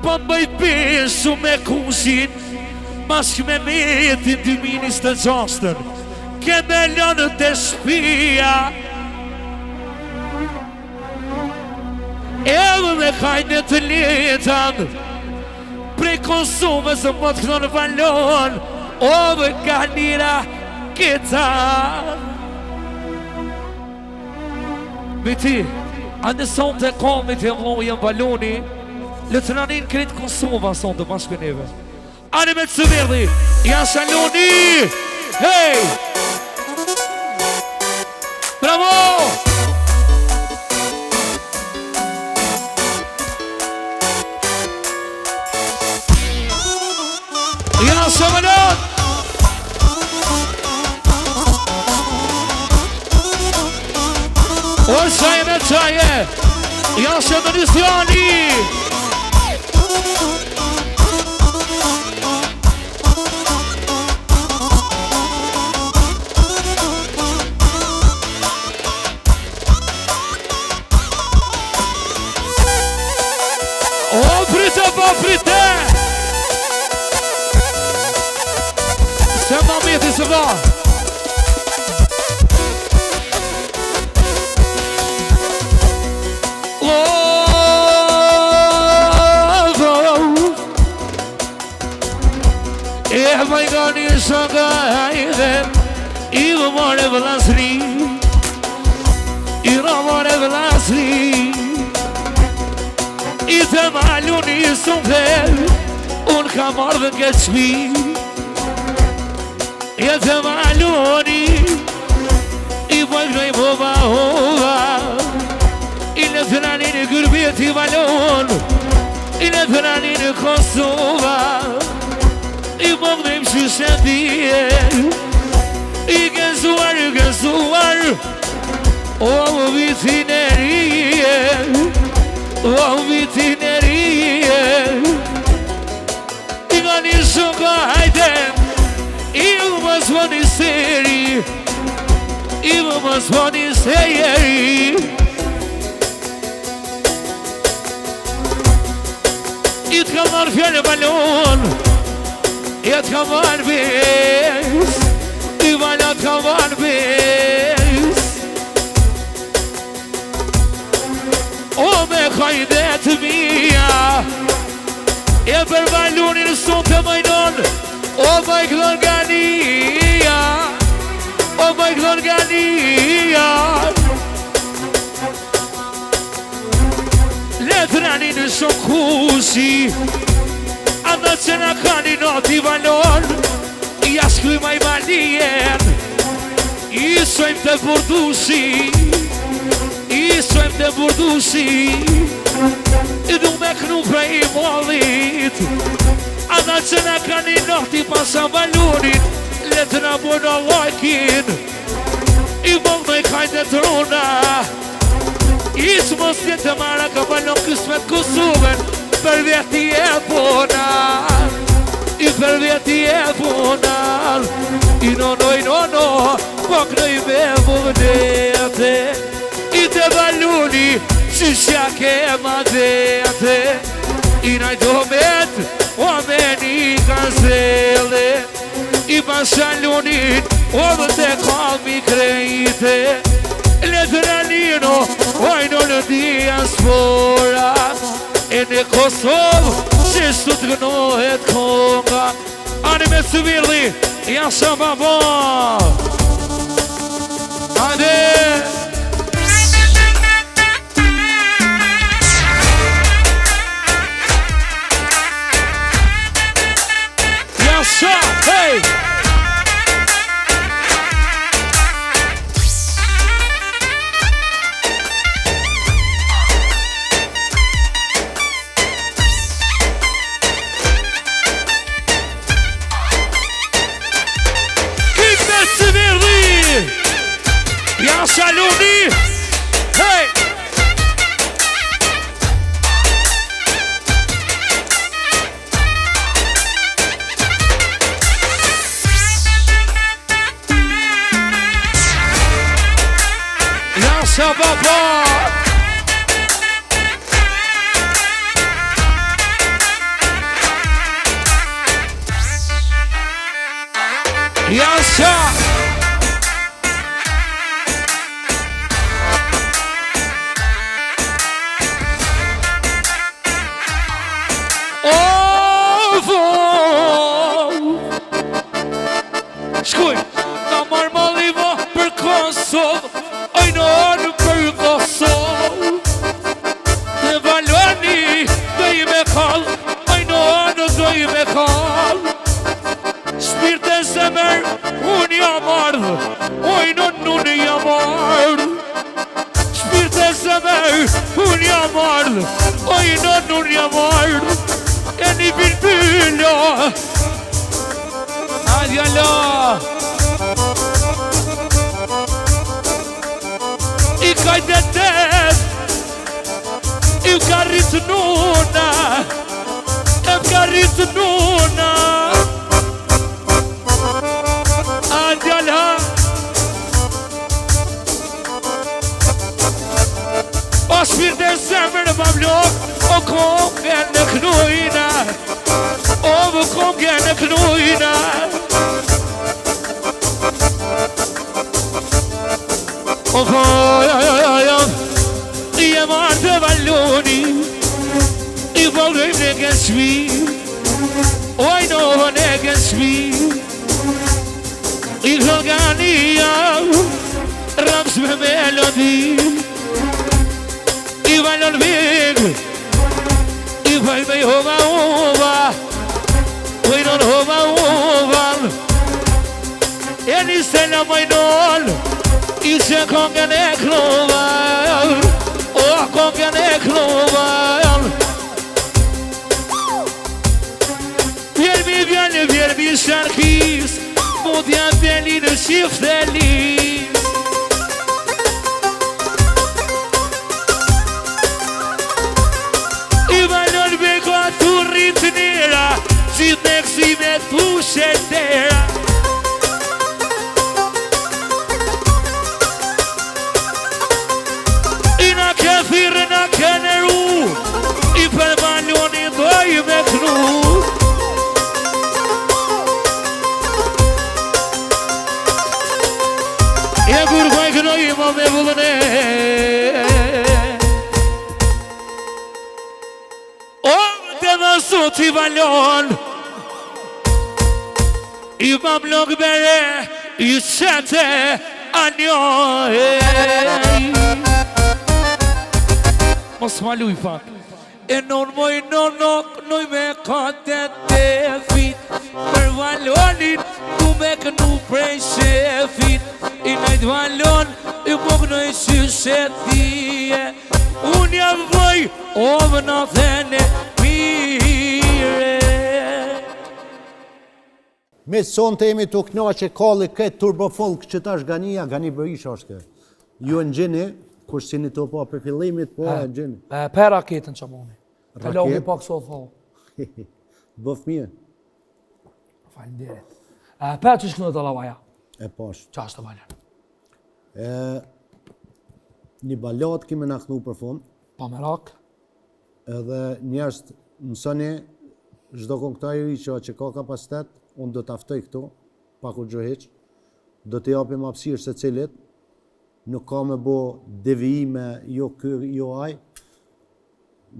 po bëjt besu me kusin, mas me metin 2026, ke me lënë të shpia, edhe me kajnë të letan, prej konsumës më të kënë valon, o dhe kanira këta. Me ti, anë son të komit e mlojën valoni, le të nanin kretë konsuma son të bashkë neve. Anë me të së verdi, janë shaloni, hej! Bravo! Janë shëmënët! O shaje me qaje, janë shëmënisjani! O frite pa frite! Se ma mjeti se va! E majgani shaka hajden, I vëmare vëlasri, I ramare vëlasri, I të maluni së mfel, unë ka marrë dhe këtë shpi, E të maluni, I pojknoj boba hova, I në të nani në gërbet I valon, I në të nani në Kosova, I bëgdëm që shëndije, I gëzuar, o vitinerije, o vitinerije, I nga një shënka hajden, I më s'bëni seri, I më s'bëni seri, I t'ka marrë fjallë balon, I t'ka marrë bes, I vala t'ka marrë bes, o me kajdet mija, E për balunin son të majnon, o majk d'organia, o majk d'organia, Letrani në son kusi, Anda që në kanë noti valon, I ashkuj maj balien, I sojmë të burdusi, I sojmë të burdusi, I du me knu prej mollit, Anda që në kanë noti pasan valonin, Letë në bërë lojkin, I mëngë me kajtë të runa, I së mos të të mara ka balon kësmet Kosovën, për vjeti e ponar, I për vjeti e ponar, I no, po knoj me vënete, I të baluni, që shake ma dhete, I naj domet, o me një gazele, I bashalunin, o më të kam I krejte, Letranino, ojno në diaspora, E në Kosovë, që shtu të gënohet konga, Ani me së virdi, jasha baba, Ade! Jasha, hej! Shaloni, hey! Yasha baba, doj me kall. Shpirt e zemër, unë jam ardhë, oj unë jam ardhë. Shpirt e zemër, unë jam ardhë, oj unë jam ardhë. E një bilbilo, adjala. I kajtë të i ka rritë nuna, e ka rritë nuna. Adjala. O shpirt e zemër më blok, o konge në knujna, o më konge në knujna. O konge, i e marrë të valloni, i volvëm në gësmi, o i novën e gësmi. I kërgania, rëms me melodi, i vallon vig, i vaj me hova hova, o i non hova hova. E një se në majnol, i se kongen e kloval, o kongen e kloval. Vjerbi sharkis, mudja deli në shiftelis. I valon beko atu rritë njera, qitë në kësime tu shetera. I na ke thirë, na ke nëru, i për valoni doj me knu. E kur kuaj kënoj ima me vullëne, o të dhe sot i valon, i ma blok bere, i qete anjoj. Mos ma luj pak. E non moj nonok, noj me kontet të fit, për valonin, ku me kënu prej shefit. I najt valon, i poknoj qyshe thije, unë jam voj, o më në thene mire. Me son të jemi të knaqe kalli këtë turbofolk që tash Gania, Gani Berisha është kë. Ju në gjeni, kush si një të po për fillimit, po e në gjeni. Per raketën që moni. Të logi pak so thonë. Bëf mirë. Falenderit. Per që shkënë të lavaja? E pash. Qa është të valen? Një balat kime në kënu për fund, Pa me rak? edhe njerës mësoni, çdo këngëtar i ri që ka kapacitet, unë do t'aftoj këtu, pa kur gjoheq, do t'i japim hapësirë se cilit, nuk ka me bo devijime, jo kër, jo aj.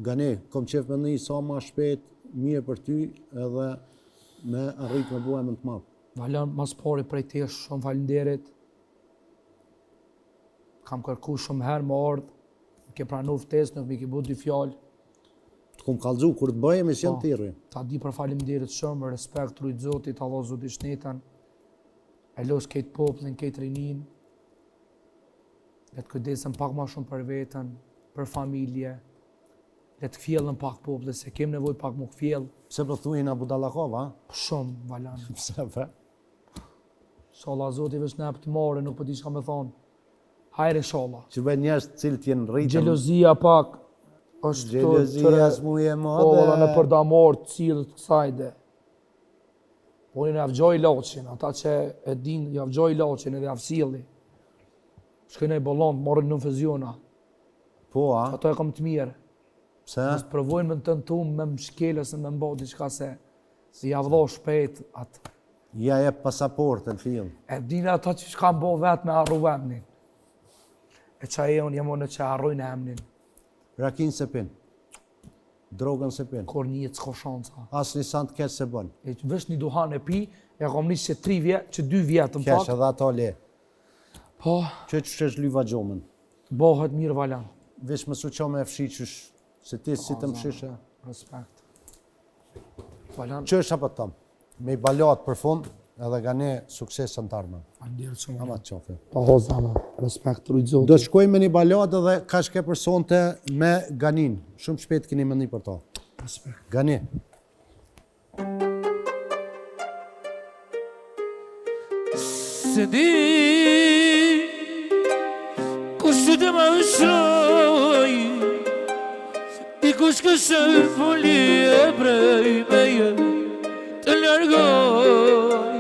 Gani, kom qef me një sa ma shpejt, mirë për ty, edhe me arrit me bo e më të madhë. Valen, mas pari prej te shumë falenderit. Kam kërku shumë herë më ardhë, më ke pranu ftesë, nuk mi ke bu dy fjallë. Të kom kalzu, kur të bëje mision tiri. Ta di për falenderit shumë, respekt rujt Zotit, Allah Zotit shnetën, e los këtë poplin, këtë rinin, le të kujdesem pak ma shumë për vetën, për familje, le të kfjellën pak poplin, se kem nevoj pak mu kfjell. Pse për thuhin Abu Dallakova, ha? Shumë, Valan. Pse për? Inshallah, Zotit veç në të marë, nuk për di shka me thonë. Hajre, inshallah. Që bëjnë njerës të cilët jenë rritën. Gjelozia pak, është të Gjelozia s'muje më po, dhe në përdamor të cilët kësajde. Po një javgjoj loqin, ata që e din javgjoj loqin edhe javësili. Shkënë e bolon, morën në infuziona. Po, a? Ato e kam të mirë. Pse? Nësë provojnë me në tentum, me më shkeles e me mbo diçka se javdho shpejt atë. Ja jep pasaportën fillë. E dina ata që shka mbo vetë me arru emnin. E qa e unë jemone që arrujnë emnin. Rakin se pin. Drogën se pin. Kor një jetë s'ko shanca. Asë një sant kesh se bën. E që vesh një duhan e pi, e kom një që 3 vjetë, që 2 vjetë në Kesh fakt. edhe ato le. Po, Që qesh lyva gjomën. bohet mirë Valan. Vesh më su qa me fshi qësh, se ti si të mshishe. Respekt. Valan, Që është apo tam? Me i balat për fund, edhe gani sukses në tarme. faleminderit shumë. Ama të qofi. Po zama, respekt rujt Do zotit. të shkojmë me një balat edhe ka shke për sonte me Ganin. Shumë shpejt keni mendi për to. Respekt. Gani. Se di kush të më shoj dikush kësë foli e brej meje të largoj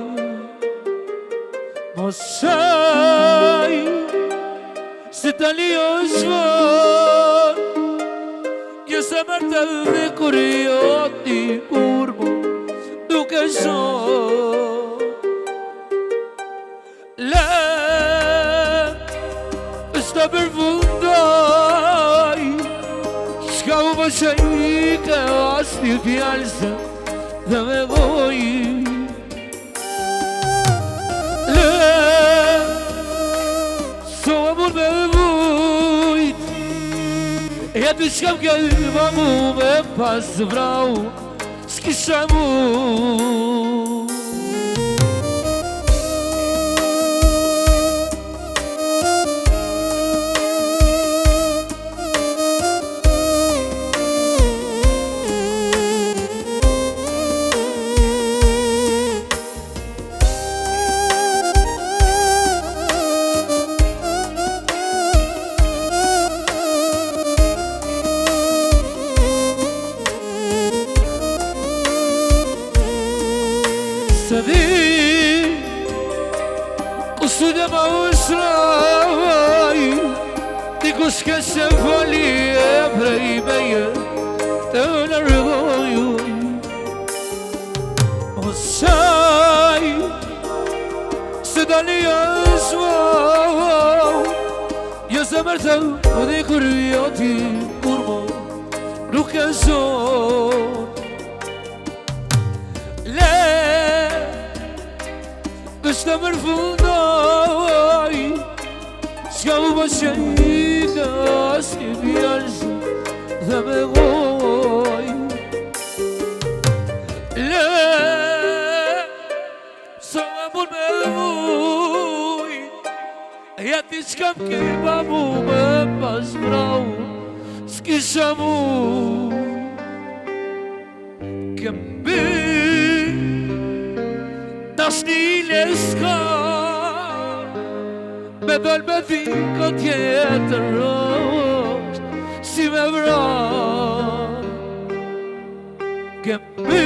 mos shaj se tani është vën jo se mërtë dhe kur jot një kurbo duke shoj Është të përfundoj Shka u më shajke as një fjallëse dhe me voj So më mund me vujt Ja të shkam kjellë mu me pas vrau S'kisha mu Se di Kusë dhe ma ushraj Dikush ke se fali e prej meje Të nërgoju O saj Se dali është vau Jo se mërtë dhe kur joti kurmo Nuk e zon Është të mërfundoj Shka u më shajke as një vjallëse dhe me goj So më mund me vuj Ja ti s'kam kipa mu me pas vrau S'kisha mu Këmbi Dashni s'ka Me dol me viko tjetër është Si me vra Kemi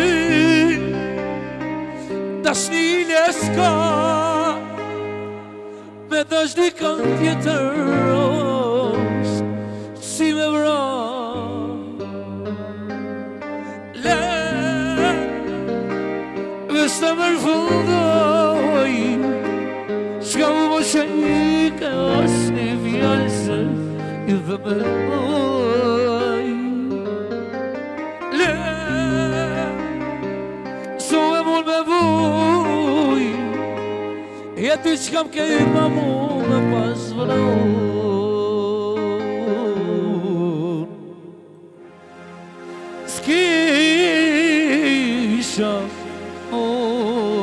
Dashni s'ka Me dashni tjetër është Si me vra Vështë të mërfundoj Shka u më shajke as një fjallëse I dhe me moj So e mund me vuj Jeti qkam kejma mu me pas vrau S'kisha Oh